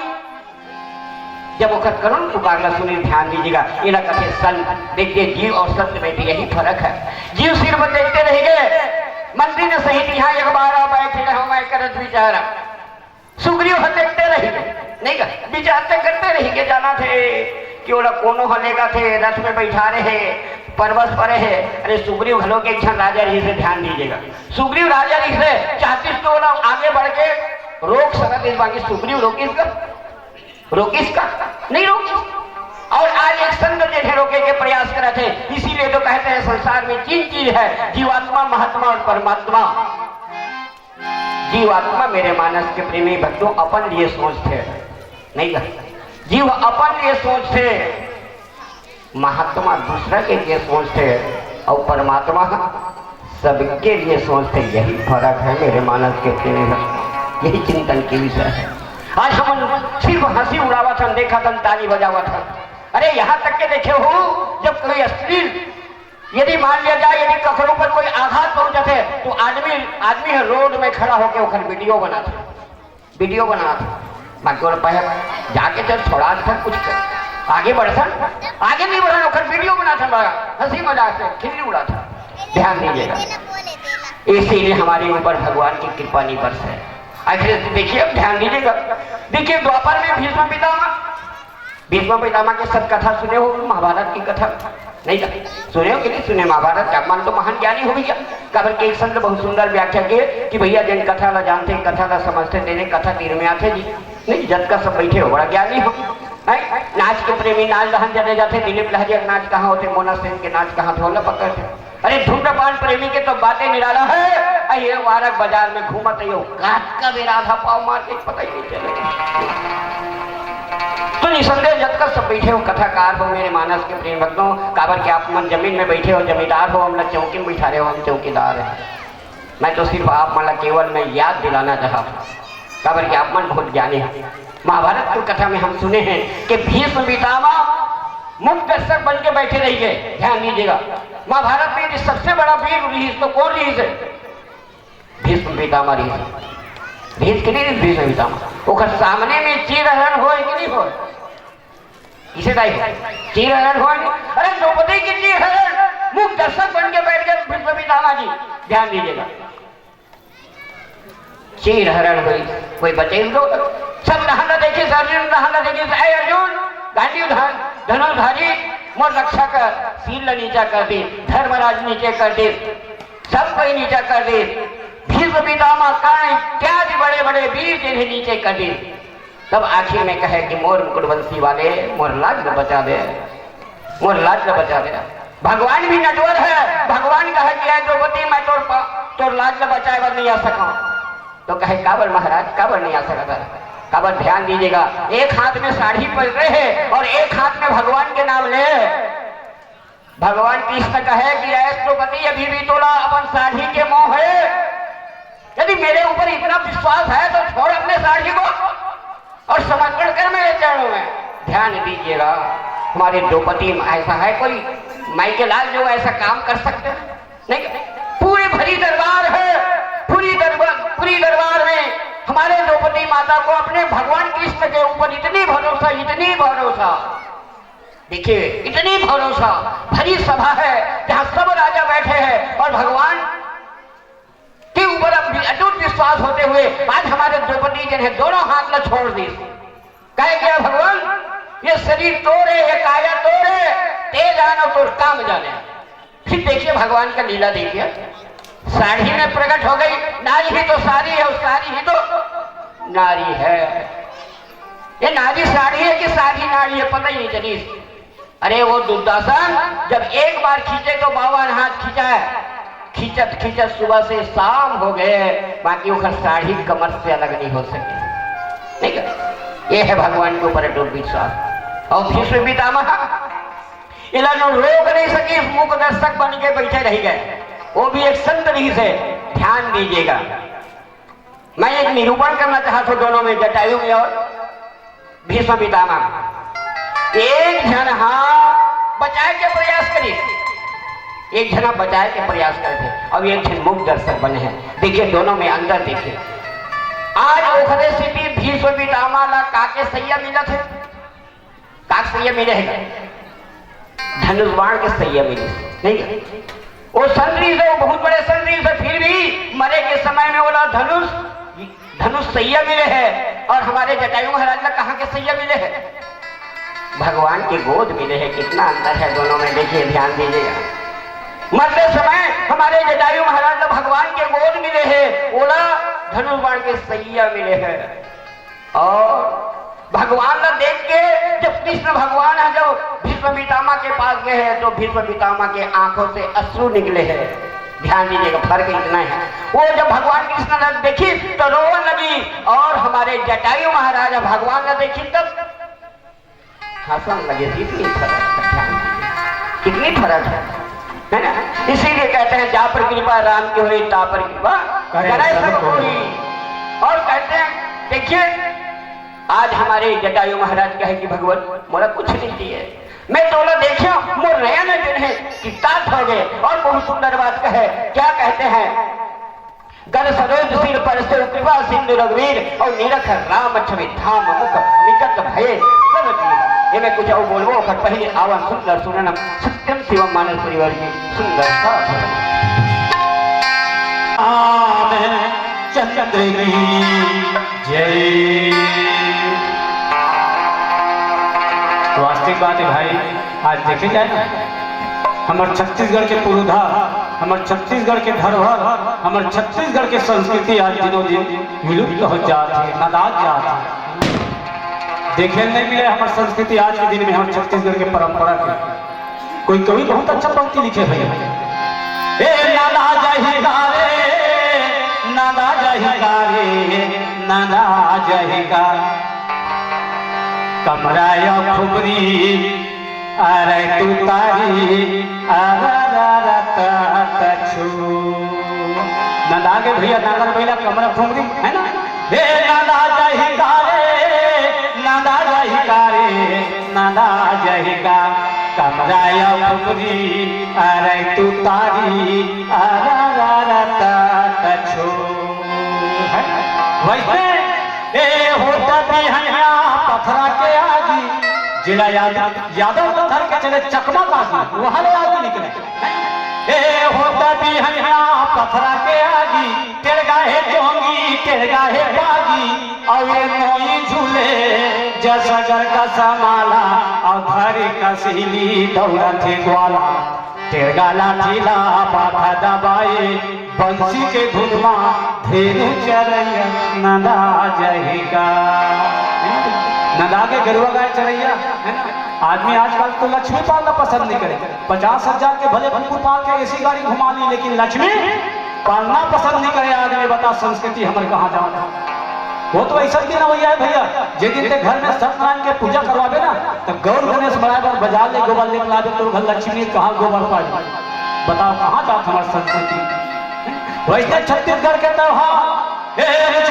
B: जब वो करुण पुकारना सुनी, ध्यान दीजिएगा, इना कथे संत। देखिए जीव और संत में भी यही फर्क है। जीव सिर्फ देखते रह गए, मंत्री ने सहित यहाँ एक बार बैठे रहो मैं करत विचारा। सुग्रीव देखते रहेंगे नहीं का, विचारते करते रहेंगे। जाना थे कि वो कोनो हलेगा थे, रथ में बैठा रहे, पर्वत पर है। अरे सुग्रीव हलो के क्षण राजा जी से ध्यान दीजिएगा, सुग्रीव राजा जी से चाहती तो वो आगे बढ़ के रोक सकते, बाकी सुग्रीव रोकिस का नहीं रोकी। और आज एक संत जैसे रोके के प्रयास करे थे। इसीलिए तो कहते हैं संसार में तीन चीज है, जीवात्मा, महात्मा और परमात्मा। जीवात्मा मेरे मानस के प्रेमी भक्तों अपन लिए सोचते नहीं कर, जीव अपन लिए सोचते, महात्मा दूसरा के लिए सोचते, और परमात्मा सबके लिए सोचते। यही फर्क है मेरे मानस के प्रेमी भक्तों, यही चिंतन की विषय है। आज हम सिर्फ हंसी उड़ावा था, देखा था, ताली बजावा था। अरे यहाँ तक के देखे हो, जब कोई अश्लील यदि मान लिया जाए, यदि कखरों पर कोई आघात पहुंचते तो आदमी है रोड में खड़ा होकर ओखर वीडियो बनाता, बाकी और पहले जाके चल छोड़ा था, कुछ कर आगे बढ़ता, आगे नहीं बढ़ा, ओखर वीडियो बनाता, हंसी मजाक से खिल्ली उड़ा था। ध्यान दीजिएगा, इसीलिए हमारे ऊपर भगवान की कृपा नहीं बरस है। आखिर देखिए, अब ध्यान दीजिएगा, देखिए द्वापर में भीष्म पितामह के सब कथा सुने हो, महाभारत की कथा। नहीं सुने हो कि नहीं सुने? महाभारत का मन तो महान ज्ञानी हो भैया। काबर के एक संत बहुत सुंदर व्याख्या किए कि भैया जिन कथा ला जानते कथा ला समझते तेरे कथा तीर में आते जी नहीं जत का सब बैठे हो बड़ा ज्ञानी हो। नाच के प्रेमी नाच दहन चले जाते दिलीप लहरिया नाच कहाँ होते, मोना सेन के नाच कहाँ थे होला पकड़ थे। अरे धूम्रपान प्रेमी के तो बातें निराला है। ये वारक बाजार में घूमत है काट का बेरा था पाव मार के पता ही नहीं चले। तो निसंदेह जब तक सब बैठे हो कथाकार हो मेरे मानस के प्रेम भक्तों, काबर के आप मन जमीन में बैठे हो जमींदार हो, हम लोग चौकी में बैठा रहे हो हम चौकीदार हैं। मैं तो सिर्फ आप मला केवल मैं याद दिलाना चाहता हूँ काबर के आप मन बहुत ज्ञानी है। महाभारत की कथा में हम सुने हैं कि भीष्म पितामह मुक्त दर्शक बन के बैठे रहिए। ध्यान दीजिएगा महाभारत में सबसे बड़ा वीर ऋषि तो कौन ऋषि है? भीष्म पितामह ऋषि। भीष्म के नहीं भीष्म पितामह ओकर सामने में चीरहरण हो कि नहीं हो? इसे दाई चीरहरण हो। अरे द्रौपदी की चीरहरण मुक्त दर्शक बन के बैठ गए भीष्म पितामह जी। ध्यान दीजिएगा चीरहरण हुई कोई बचे दो सब नहाना देखिए अर्जुन नहाना देखिए अर्जुन गांधी धनुर्धारी मोर रक्षा कर सील नीचा कर दे धर्मराज नीचे कर दे सब कोई नीचा कर दे। भीष्म पितामह कर्ण इत्यादि बड़े बड़े वीर जिन्हें नीचे कर दे। तब आखिर में कहे कि मोर मुकुटवंशी वाले मोर लाज न बचा दे मोर लाज न बचा दे। भगवान भी नटवर है। भगवान कहे कि द्रौपदी मैं तोर लाज न बचाए बार नहीं आ सका। तो कहे काबर महाराज काबर नहीं आ सकता? काबर ध्यान दीजिएगा एक हाथ में साड़ी पहन रहे हैं और एक हाथ में भगवान के नाम ले। भगवान कृष्ण कहे कि द्रौपदी अभी भी तोला अपन साड़ी के मोह है। यदि मेरे ऊपर इतना विश्वास है तो छोड़ अपने साड़ी को और समर्पण कर मेरे चरणों में। ध्यान दीजिएगा हमारे द्रौपदी में ऐसा है कोई माई के लाल जो ऐसा काम कर सकते हैं? नहीं। पूरे भरी दरबार है पूरी दरबार में हमारे द्रौपदी माता को अपने भगवान कृष्ण के ऊपर इतनी भरोसा देखिए इतनी भरोसा। भरी सभा है जहां सब राजा बैठे हैं और भगवान के ऊपर अटूट विश्वास होते हुए आज हमारे द्रौपदी जी ने दोनों हाथ में छोड़ दी। कहे गया भगवान ये शरीर तोड़े ये काया तोड़े ते जानो तो काम जाने। फिर देखिए भगवान का लीला देखिए साड़ी में प्रकट हो गई। नारी ही तो सारी है सारी ही तो नारी है। ये नारी साड़ी है कि साड़ी नारी है पता ही नहीं चली। अरे वो दुर्दासन जब एक बार खींचे तो 52 हाथ खींचा है। खींचत सुबह से शाम हो गए बाकी वो साड़ी कमर से अलग नहीं हो सके। नहीं कर ये है भगवान के ऊपर अटूट विश्वास। और भीष्म पितामह इन्होंने रोक नहीं सकी मुख दर्शक बन के बैठे रह गए। वो भी एक संत ऋषि से। ध्यान दीजिएगा मैं एक निरूपण करना चाहता हूं दोनों में जटायु में और भीष्म पितामह। एक जन बचाए के प्रयास करी एक जना बचाए के प्रयास करते अब एक जन मुक्त दर्शक बने हैं। देखिए दोनों में अंदर देखिए आज ओखरे सिटी भीष्म पितामह ला काके सैया मिला थे काक सैया मिले है धनुष बाण के सैया मिले नहीं। वो संतरीस है वो बहुत बड़े संतरीस है फिर भी मरे के समय में बोला धनुष सैया मिले है। और हमारे जटायु महाराज ने कहा के सैया मिले है भगवान के गोद मिले हैं। कितना अंतर है दोनों में देखिए ध्यान दीजिएगा। मरते समय हमारे जटायु महाराज ने भगवान के गोद मिले हैं बोला धनुष बाण के सैया मिले हैं। और भगवान ने देख के जब कृष्ण भगवान है जब भीष्म पितामह के पास गए हैं तो भीष्म पितामह के आंखों से अश्रु निकले हैं। ध्यान दीजिएगा फर्क इतना है। वो जब भगवान कृष्ण ने देखी तो रोवन लगी और हमारे जटायु महाराज भगवान ने देखी तब हंसन लगे। कितनी फर्क है कितनी फर्क है ना। इसीलिए कहते हैं जा पर कृपा राम की हुई ता पर कृपा करे सब कोई। और कहते हैं देखिए आज हमारे जटायु महाराज कहे कि भगवान मोरा कुछ नहीं दिए मैं तोला देखियो मोर नया न दिन है कि तात हो गए। और बहुत सुंदर बात कहे क्या कहते हैं गर सरोज सिर पर से कृपा सिंधु रघुवीर और निरख राम छवि धाम मुख निकट भये सब जी। ये मैं कुछ और बोलबो कर पहले आवाज सुंदर सुनना सत्यम शिवम मानस परिवार की सुंदर सा
A: आमेन चंद्र की जय। वास्तविक बात है भाई आज देखे जाए ना हमार छत्तीसगढ़ के पुरोधा, हमार छत्तीसगढ़ के धरोहर, हमार छत्तीसगढ़ के संस्कृति आज दिनों दिन विलुप्त हो जाती है, नादाज जाती है। देखे नहीं मिले हमार संस्कृति आज के दिन में, हमारे छत्तीसगढ़ के परंपरा के। कोई कवि बहुत अच्छा पंक्ति लिखे भैया, ए नादा जही गारे, नादा जही गारे, नादा जही गा कमराया खुबरी अरे तू तारी नदा के भैया नागर भैया कमरा खुबरी है ना, हे नादा जही गारे, नादा जही गारे, नादा जही गा कमराया खुबरी अरे तू तारी वैसे ए होता बिहनिया पथरा के आगी, जिला यादव पत्थर के चले चकमा कागी, वहां ले आगे निकले। ए होता बिहनिया पथरा के आगी, तेरे गाहे जोंगी तेरे गाहे बागी, और ये नोई झूले जसगर का समाला, और घरे का सीली दौड़ा थे ग्वाला, तेरे गाला ठीला बाधा दबाए, बंसी के धुनमा धेनु चरैया, नदा जहिका नदा के गरुआ गाय चरैया है ना। आदमी आजकल तो लक्ष्मी पालना पसंद नहीं करे, 50,000 के भले भूख पाल के ऐसी गाड़ी घुमा ली, लेकिन लक्ष्मी पालना पसंद नहीं करे आदमी। बता संस्कृति हमारे कहाँ जाता, वो तो ऐसा दिन भैया है भैया, जे दिन ते घर में सत्यनारायण के पूजा करवावे ना, तो गौर गणेश बराबर बाजार ले गोबर लेकर आवे, तो घर लक्ष्मी कहाँ गोबर पाए, बताओ कहाँ जाता हमारी संस्कृति। वैसे छत्तीसगढ़ के त्योहार रुच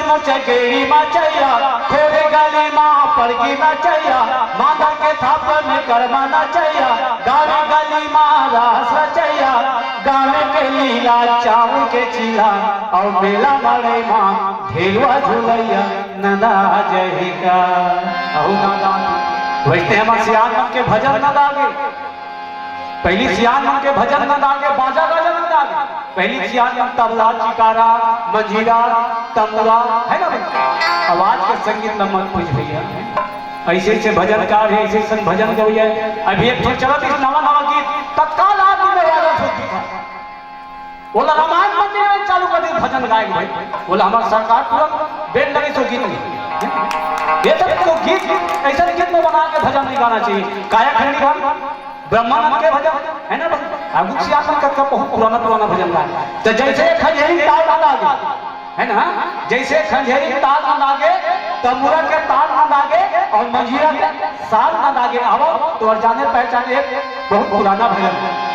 A: मुचा गेड़ी मचैया, खोरे गाली माँ पड़की नचैया, माता के थाप में कर्मा नचैया, गावे गली माँ रास रचैया, गावे के लीला चावल के चीला, और मेला मड़े माँ ढेलुआ झुलैया, नदा जहिका नादा। वैसे हमारे सियान के भजन न लागे, पहली सियान के भजन न लागे, बाजा गाजा न लागे, पहली सियान तबला चिकारा मंजीरा तमुरा है ना भाई, आवाज के संगीत न मत पूछ भैया। ऐसे ऐसे भजनकार है, ऐसे ऐसे भजन के भैया। अभी एक चलत इस नवा नवा गीत तत्काल आदमी में वायरल हो चुका, बोला रामायण मंदिर में चालू कर दी भजन गायक भाई, बोला हमारा सरकार तुरंत बेड लगी तो गीत नहीं, ये सब तो गीत ऐसा गीत में बना के भजन नहीं गाना चाहिए। काया खंडी गाना ब्रह्मानंद के भजन है ना, अगुक सियासन का बहुत पुराना पुराना भजन गाया। तो जैसे खंजरी ताल ना लागे है ना, जैसे खंजरी ताल ना लागे, तमुरा के ताल ना लागे, और मंजीरा के साल ना लागे, आओ तो जाने पहचाने बहुत पुराना भजन।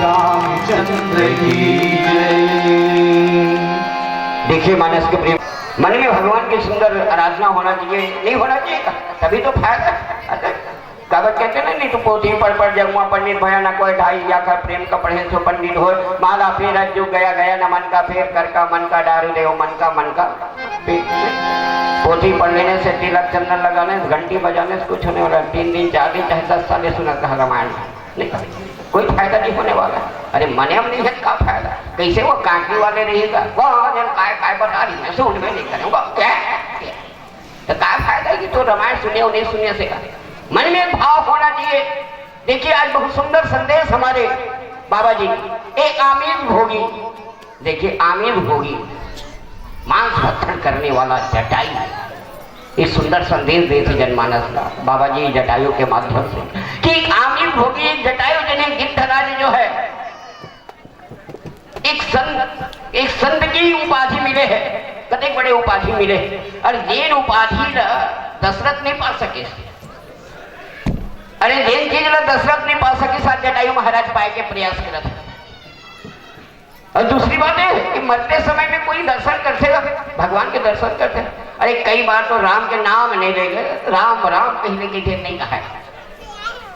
A: रामचंद्र की जय।
B: देखिए मानस के प्रेम, मन में भगवान की सुंदर आराधना होना चाहिए, नहीं होना चाहिए तभी तो फायदा। कागज कहते ना, नहीं तो पोथी पढ़ जगुआ पंडित भया न कोई ढाई या कर प्रेम का पढ़े सो पंडित हो। माला फेर जो गया गया न मन का फेर कर का मन का डारू देव मन का पोथी पढ़ लेने से तिलक चंदन लगाने से घंटी बजाने से कुछ होने वाला 3 दिन 4 दिन चाहे 10 साल सुना कहा रामायण नहीं, कोई फायदा नहीं होने वाला। अरे मने हम नहीं है, क्या फायदा? कैसे वो कांटी वाले रहेगा, काय बता रही है सुन में नहीं करूँगा क्या, तो क्या फायदा कि तो रामायण सुने और नहीं सुनने से का मन में भाव होना चाहिए। देखिए आज बहुत सुंदर संदेश हमारे बाबा जी, एक आमिर भोगी, देखिए आमिर भोगी मांस भक्षण करने वाला जटायु, इस सुंदर संदेश देते जनमानस का बाबा जी जटायु के माध्यम से कि आमिर भोगी एक जटायु जिन्हें गिद्धराज जो है एक संत की उपाधि मिले है, कतई बड़े उपाधि मिले, और ये उपाधि दशरथ नहीं पा सके। अरे जेन चीज दशरथ नहीं पा सके साथ जटायु महाराज पाए के प्रयास करत है। और दूसरी बात है कि मरते समय में कोई दर्शन करते भगवान के दर्शन करते। अरे कई बार तो राम के नाम नहीं ले गए, राम राम कहने की देर नहीं कहा।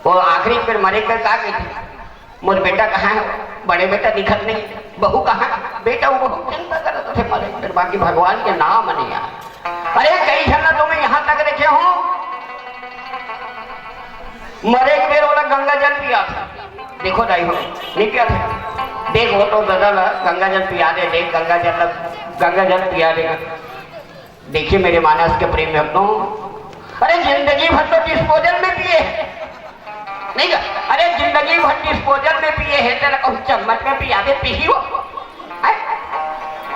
B: वो आखिरी फिर मरे कर कहा गए थे मोर बेटा कहाँ है, बड़े बेटा दिखत नहीं, बहू कहाँ है, बेटा वो बहुत चिंता करते थे मरे फिर, बाकी भगवान के नाम नहीं आया। अरे कई झरना तो मैं यहाँ तक देखे हूँ, मरे एक बेर वाला गंगा जल पिया था, देखो दाई हो नहीं पिया था, देख वो तो दादा गंगा जल पिया दे, देख गंगा जल पिया देगा। देखिए मेरे मानस के प्रेम भक्तों, अरे जिंदगी भर तो डिस्पोजल में पिए नहीं का, अरे जिंदगी भर डिस्पोजल में पिए है, तेरा कहूँ चम्मच में पिया दे पी हो।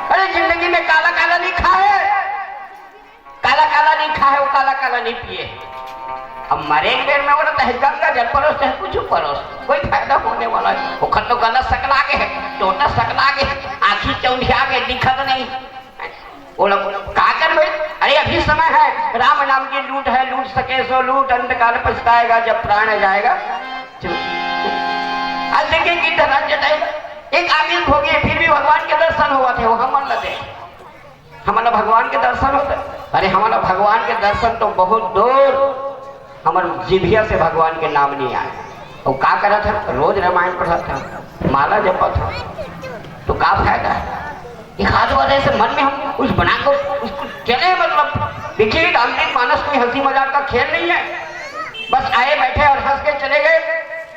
B: अरे जिंदगी में काला काला नहीं खाए, काला काला नहीं खाए, वो काला काला नहीं पिए। अब मरे एक बेर में वो तो गंगा जल परोस चाहे कुछ परोस, कोई फायदा होने वाला है। वो खत तो गला सकला के है, टोटा सकला के, आँखी चौंधिया के दिखत नहीं, वो लोग का कर भाई। अरे अभी समय है, राम नाम की लूट है, लूट सके सो लूट, अंतकाल पछताएगा जब प्राण जाएगा। आज देखिए कि एक आमिर भोगी फिर भी भगवान के दर्शन हुआ थे, वो हम लगे हमारा भगवान के दर्शन होते। अरे हमारा भगवान के दर्शन तो बहुत दूर, हमारे जिभिया से भगवान के नाम नहीं आए। वो का करा था, रोज रामायण पढ़ा था, माला जपा था, तो का फायदा है? एक हाथ वाले से मन में हम कुछ बनाकर उसको चले, मतलब देखिए रामचरित मानस कोई हंसी मजाक का खेल नहीं है, बस आए बैठे और हंस के चले गए,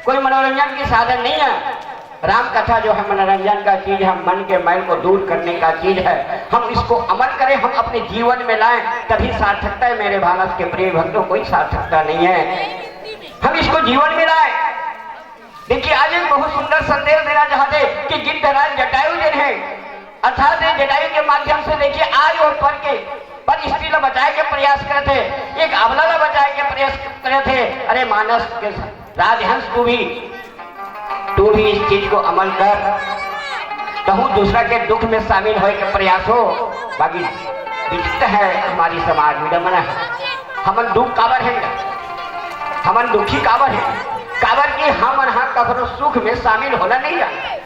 B: कोई मनोरंजन की साधन नहीं है। राम कथा जो है मनोरंजन का चीज है, मन के मैल को दूर करने का चीज है। हम इसको अमल करें, हम अपने जीवन में लाएं, तभी सार्थकता है मेरे भारत के प्रिय भक्तों, कोई सार्थकता नहीं है। हम इसको जीवन में लाएं। देखिए आज एक बहुत सुंदर संदेश देना चाहते कि गिद्धराज जटायु जिन है, अर्थात जटायु के माध्यम से देखिए आज और पर स्त्री ला बचाए के प्रयास करे थे, एक अबला ला बचाए के प्रयास करे थे। अरे मानस के राजहंस तू भी इस चीज को अमल कर, कहूँ दूसरा के दुख में शामिल होने के प्रयास हो। बाकी विचित्र है हमारी समाज विडम्बना है, हमन दुख काबर है, हमन दुखी काबर है, काबर की हम कबरो सुख में शामिल होना नहीं जाना।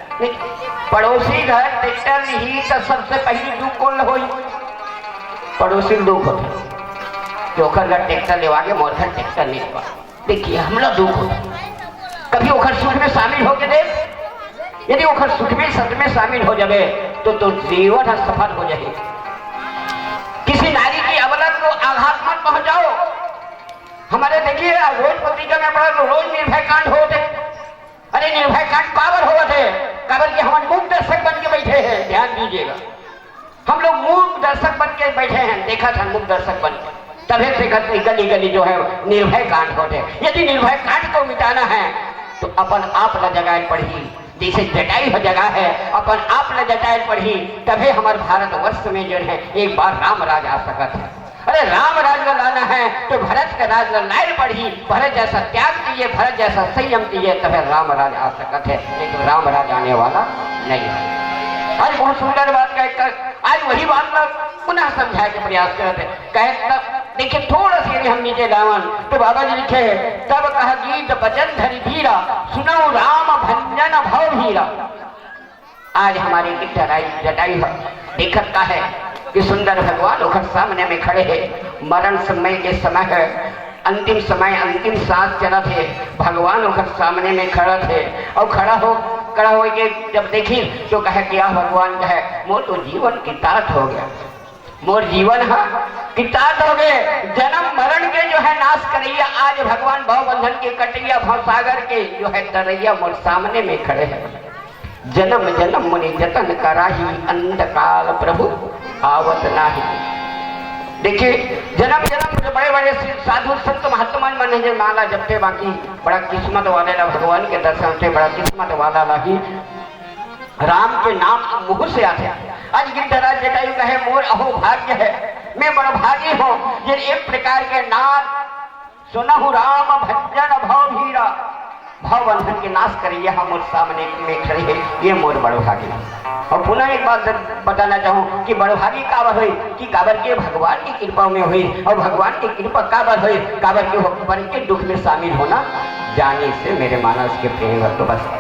B: पड़ोसी घर ट्रैक्टर ही तो सबसे पहली दुख कौन हो, पड़ोसी दुख होता जो घर ट्रैक्टर लेवा के मोर घर ट्रैक्टर नहीं लेवा। देखिए हम लोग दुख होता, कभी ओखर सुख में शामिल हो के देख, यदि ओखर सुख में सच में शामिल हो जाए तो जीवन सफल हो जाए। किसी नारी की अवलत को आघात मत पहुंचाओ। हमारे देखिए रोज पत्रिका में पढ़ा तो रोज निर्भय कांड होते। अरे निर्भय कांड काबर हुआ थे, काबर के हम मूक दर्शक बन के बैठे हैं, ध्यान दीजिएगा, हम लोग मूक दर्शक बन के बैठे हैं, देखा था मूक दर्शक बन के, तभी से गली गली जो है निर्भय कांड होते। यदि निर्भय कांड को मिटाना है तो अपन आप ल जगाए पढ़ी, जैसे जटायु जगह है अपन आप ल जटाए पढ़ी, तभी हमारे भारतवर्ष में जो है एक बार राम राज आ सकता है। अरे राम राज लाना है तो भरत का राज लाए पढ़ी, भरत जैसा त्याग चाहिए, भरत जैसा संयम चाहिए, तभी राम राज आ सकता है, लेकिन राम राज आने वाला नहीं है। आज बहुत सुंदर बात कह, आज वही बात पुनः समझाए के प्रयास करते, कहे देखिए थोड़ा सी यदि हम नीचे गावन तो बाबा जी लिखे है, तब कह गीत बचन धरि धीरा सुनो राम भंजन भव भीरा। आज हमारे गिट्टराई जटाई देखता है कि सुंदर भगवान उखर सामने में खड़े हैं। मरण समय के समय है, अंतिम समय, अंतिम सांस चला थे, भगवान उखर सामने में खड़ा थे और खड़ा हो के जब देखी तो कहे कि भगवान कहे मोर तो जीवन की तात हो गया, मोर जीवन की तात हो गए, जन्म मरण के जो है नाश करैया आज भगवान भव बंधन के कटैया भव सागर के जो है तरैया मोर सामने में खड़े हैं। जन्म जन्म मुनि जतन कराही अंधकाल प्रभु आवत नाही। देखिए जन्म जन्म जो बड़े बड़े साधु संत महात्मा मन जो माला जपते बाकी बड़ा किस्मत वाले ला भगवान के दर्शन से बड़ा किस्मत वाला ला ही राम के नाम मुँह से आते। आज गिरिधराज जटायु कहे मोर अहो भाग्य है, मैं बड़ा भागी हूँ जिन एक प्रकार के नाम सुनहु राम भजन भव भीरा, भाव बंधन के नाश करिए हम और सामने में खड़े हैं, ये मोर बड़ भागी। और पुनः एक बात बताना चाहूँ कि बड़भागी काबर हुई कि काबर के भगवान की कृपा में हुई, और भगवान की कृपा काबर हुई काबर के बन के दुख में शामिल होना जाने से मेरे मानस के प्रेम है। तो बस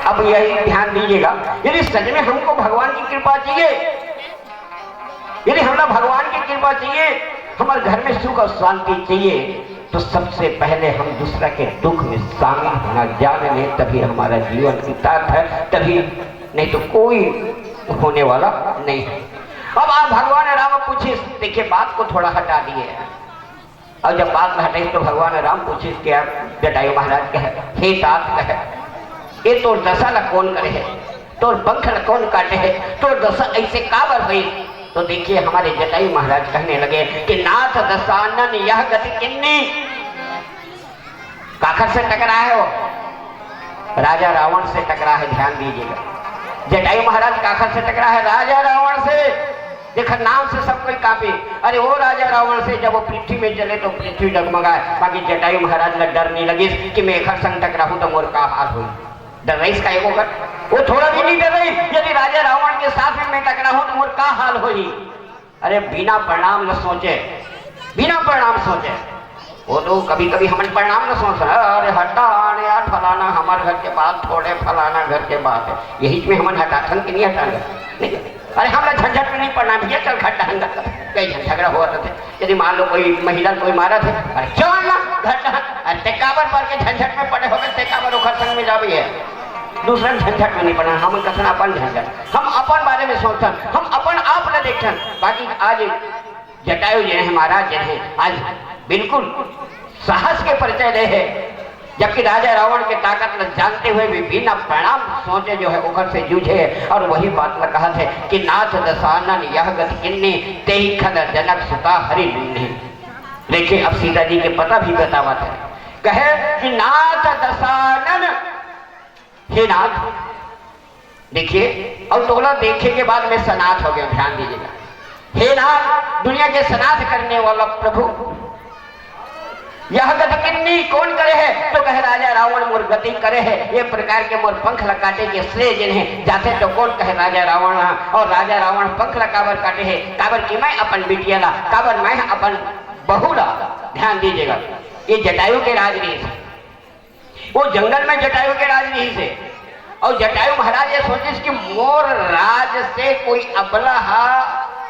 B: अब यही ध्यान दीजिएगा, यदि सच में हमको भगवान की कृपा चाहिए, यदि हमें भगवान की कृपा चाहिए, हमारे घर में सुख और शांति चाहिए, तो सबसे पहले हम दूसरा के दुख में शामिल होना जान लें, तभी हमारा जीवन की ताकत है, तभी नहीं तो कोई होने वाला नहीं है। अब आप भगवान राम पूछे, देखिए बात को थोड़ा हटा दिए, और जब बात में हटाई तो भगवान राम पूछे क्या जटायु महाराज कहे हे तात कहे ये तोर दशा ला कौन करे है, तोर पंख ला कौन काटे है, तोर दशा ऐसे काबर हुई। तो देखिए हमारे जटायु महाराज कहने लगे कि नाथ दशानन यह गति किन्नी, काखर से टकरा है वो, राजा रावण से टकरा है। ध्यान दीजिएगा, जटायु महाराज काखर से टकरा है, राजा रावण से। देखा नाम से सब कोई कांपे, अरे वो राजा रावण से जब वो पृथ्वी में चले तो पृथ्वी डगमगाए। बाकी जटायु महाराज ने डर नहीं लगी कि मैं एक संग टकरा हूं तो मोर का हाल हुई, डर रही इसका एक होकर वो थोड़ा भी नहीं डर रही, यदि राजा रावण के साथ में मैं टकरा हूं तो मोर का हाल होगी। अरे बिना परिणाम न सोचे, बिना परिणाम सोचे, वो तो कभी कभी हम परिणाम न सोच रहे, अरे हटा अरे यार फलाना हमारे घर के बात थोड़े फलाना घर के बात है, यही में हम हटा थन कि नहीं हटाएंगे नहीं। अरे हम झंझट में नहीं पड़ना भैया, चल खट्टा कई झगड़ा हुआ थे, यदि मान लो कोई महिला कोई मारा थे, अरे क्यों अरे काबर पर के झंझट में पड़े हो गए, काबर ओखर संग में जाबी है, दूसरा झंझट में नहीं पड़ना। हम कथन अपन झंझट, हम अपन बारे में सोचन, हम अपन आप न देखन। बाकी आज जटायु जो है महाराज जो है आज बिल्कुल साहस के परिचय दे है, जबकि राजा रावण के ताकत न जानते हुए भी बिना परिणाम सोचे जो है उखर से जूझे। और वही बात में कहा थे कि नाथ दशानन यह गति किन्नी तेहि खद जनक सुता हरि लीन्ही। देखिए अब सीता जी के पता भी बतावा था, कहे कि नाथ दशानन, हे नाथ। देखिए और तोला देखे के बाद में सनाथ हो गया, ध्यान दीजिएगा, हे नाथ दुनिया के सनाथ करने वाला प्रभु यह गति किन्नी कौन करे है, तो कहे राजा रावण मोर गति करे है, ये प्रकार के मोर पंख लकाटे के श्रेय जिन्हें जाते तो कौन कहे राजा रावण। और राजा रावण पंख लकाबर काटे है, काबर की मैं अपन बिटिया ला, काबर मैं अपन बहू ला। ध्यान दीजिएगा, ये जटायु के राजनीति, वो जंगल में जटायु के राजनीति से, और जटायु महाराज ये सोचे कि मोर राज से कोई अबला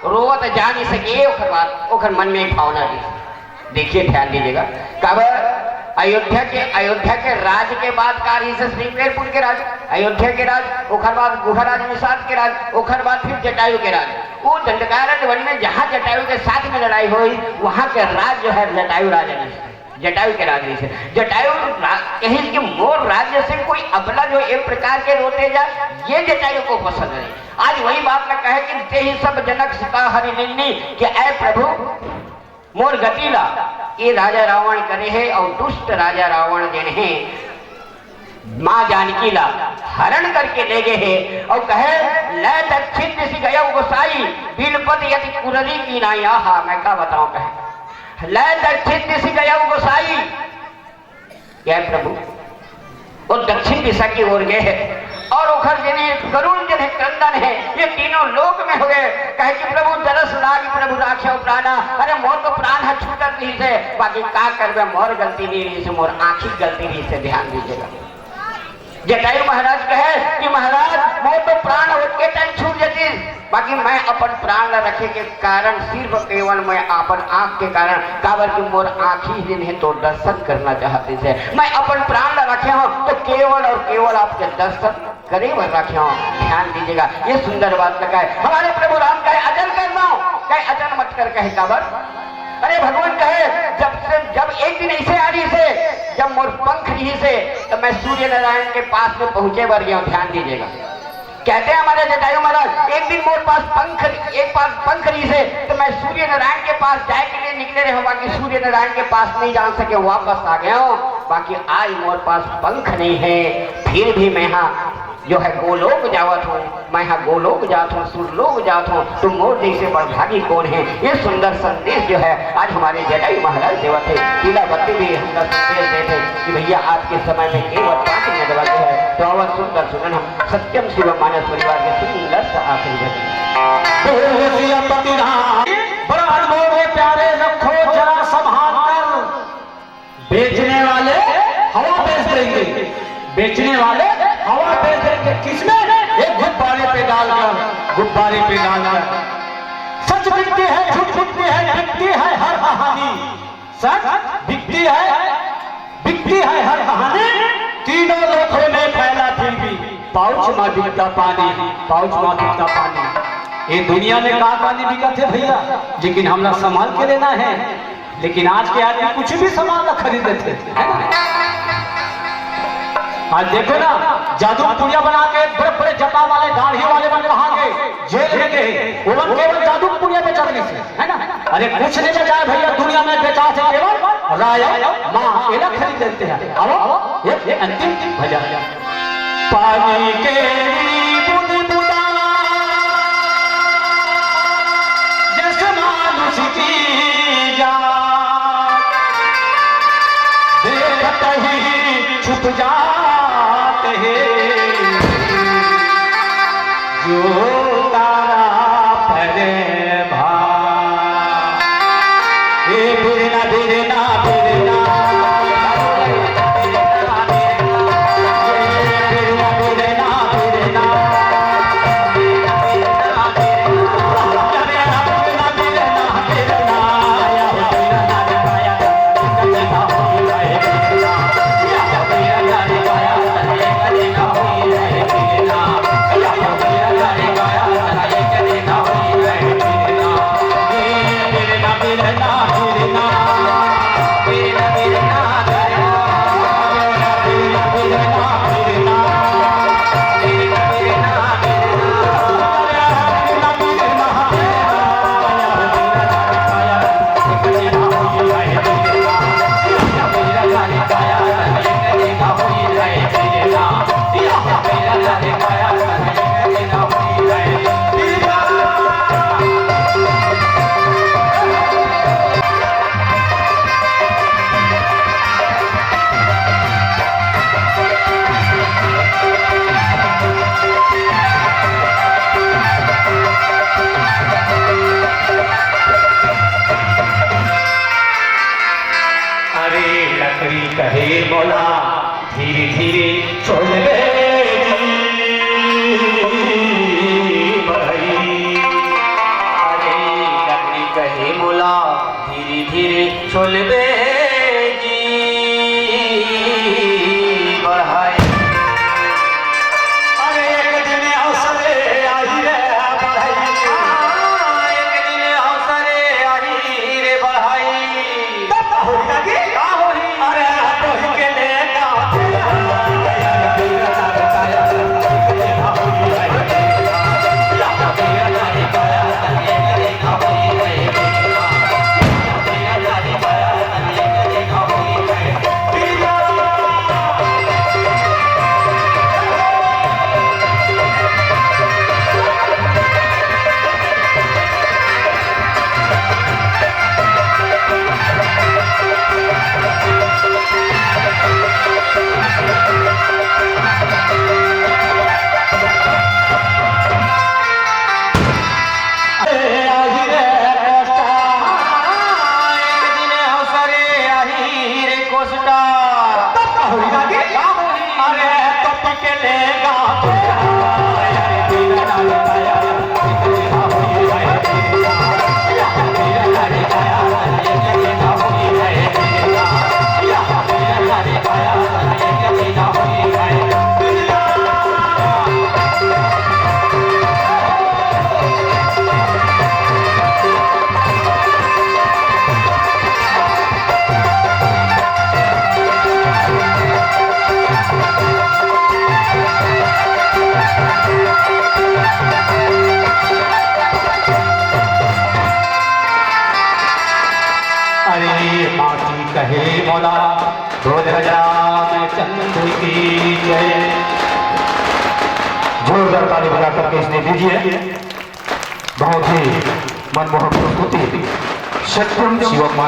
B: रोवत जा नहीं सके, ओखर मन में भावना दी। देखिए ध्यान दीजिएगा, कब अयोध्या के राज के बाद कारी से श्रीपेरपुर के राज, अयोध्या के राज, ओखर बाद गुहराज निषाद के राज, ओखर बाद फिर जटायु के राज। वो दंडकारण्य वन में जहाँ जटायु के साथ में लड़ाई हुई वहां के राज जो है जटायु राजा जटायु के राज्य से। जटायु कहीं कि मोर राज्य से कोई अबला जो एक प्रकार के रोते जा, ये जटायु को पसंद है। आज वही बात में कहे कि ते ही सब जनक सीता हरि निन्नी कि ऐ प्रभु मोर गतिला ये राजा रावण करे है, और दुष्ट राजा रावण जिन्हे माँ जानकी ला हरण करके ले गए है, और कहे ले दक्षिण दिशि गया गोसाई बिलपत यदि कुररी की ना यहाँ। मैं क्या बताऊं, कहे ले दक्षिण दिशा गया गोसाई, क्या प्रभु वो दक्षिण दिशा की ओर गए है, और ओखर जिन्हें गरुण जिन्हें क्रंदन है, ये तीनों लोक में हुए। कहे कि प्रभु दरस लागी प्रभु राख्यो प्राणा। अरे मोर तो प्राण है छूटल रही से, बाकी का करबे मोर गलती नहीं रही से, मोर आंखी गलती रही से। ध्यान दीजिएगा। जटायु महाराज कहे कि महाराज मोर तो प्राण के टाइम छूट जाती, बाकी मैं अपन प्राण न रखे के कारण सिर्फ केवल मैं अपन आंख के कारण काबर की मोर आंखी जिन्हें तो दर्शन करना चाहते थे। मैं अपन प्राण न रखे हूँ तो केवल और केवल आपके दर्शन करे भर रखे हूँ। ध्यान दीजिएगा, ये सुंदर बात लगा है। हमारे प्रभु राम कहे अजल करना, कहे अजल मत कर, कहे काबर। अरे भगवान कहे जब एक दिन ऐसे आ रही से, जब मोर पंख रही से, तो मैं सूर्य नारायण के पास में पहुंचे बर गया। ध्यान दीजिएगा, कहते हैं हमारे जटायु महाराज एक दिन मोर पास पंख रही से, तो मैं सूर्य नारायण के पास जाए के लिए निकले रहे, बाकी सूर्य नारायण के पास नहीं जा सके, वापस आ गया हूँ। बाकी आज मोर पास पंख नहीं है, फिर भी मैं यहाँ जो है गोलोक जावत हूँ, मैं यहाँ गोलोक जात हूँ, सुरलोक जात हूँ, तुम मोर जैसे बड़भागी कौन है। ये सुंदर संदेश जो है आज हमारे जटायु महाराज देवत है। पीला बत्ती भी हमारा संदेश देते कि भैया आज के समय में केवल 5 मिनट बाकी है, तो आवाज सुनकर सुनन हम सत्यम शिव मानस परिवार के सुंदर सा आखिरी
A: बड़ा अनुभव है प्यारे, रखो जरा संभाल कर। बेचने वाले हवा बेच देंगे, बेचने वाले हवा बेच देंगे। किसमें? एक गुब्बारे पे डालकर, गुब्बारे पे डालकर। सच बिकती है, झूठ बिकती है, बिकती है हर कहानी। सच बिकती है, बिकती है हर कहानी। तीनों लोगों में फैला फिर भी पाउच में बिकता पानी, पाउच में बिकता पानी। ये दुनिया में कहा पानी बिका थे भैया, लेकिन हमरा संभाल के लेना है। लेकिन आज के आदमी कुछ भी सामान न खरीदते थे, है ना? आज देखो ना, जादू पुड़िया बना के बड़े बड़े जटा वाले दाढ़ी वाले बन रहा के जेल में गए, वो केवल जादू पुड़िया बेचने से, है ना? अरे कुछ नहीं बचाया भैया दुनिया में, बेचा से केवल राय माँ एला खरीद लेते हैं। अब ये अंतिम भजन, पानी के बूंद बूंदा जैसे मानुष की जान, देखते ही छुप जाते हैं जो तारा परे भाग। ये बिरना बिरना बिरना के लेगा माटी कहे मौला रोज रजरा में चंद की जय। जोरदार ताली बजा करके इसने दीजिए। बहुत ही मनमोहक प्रस्तुति सत्यम शिवम।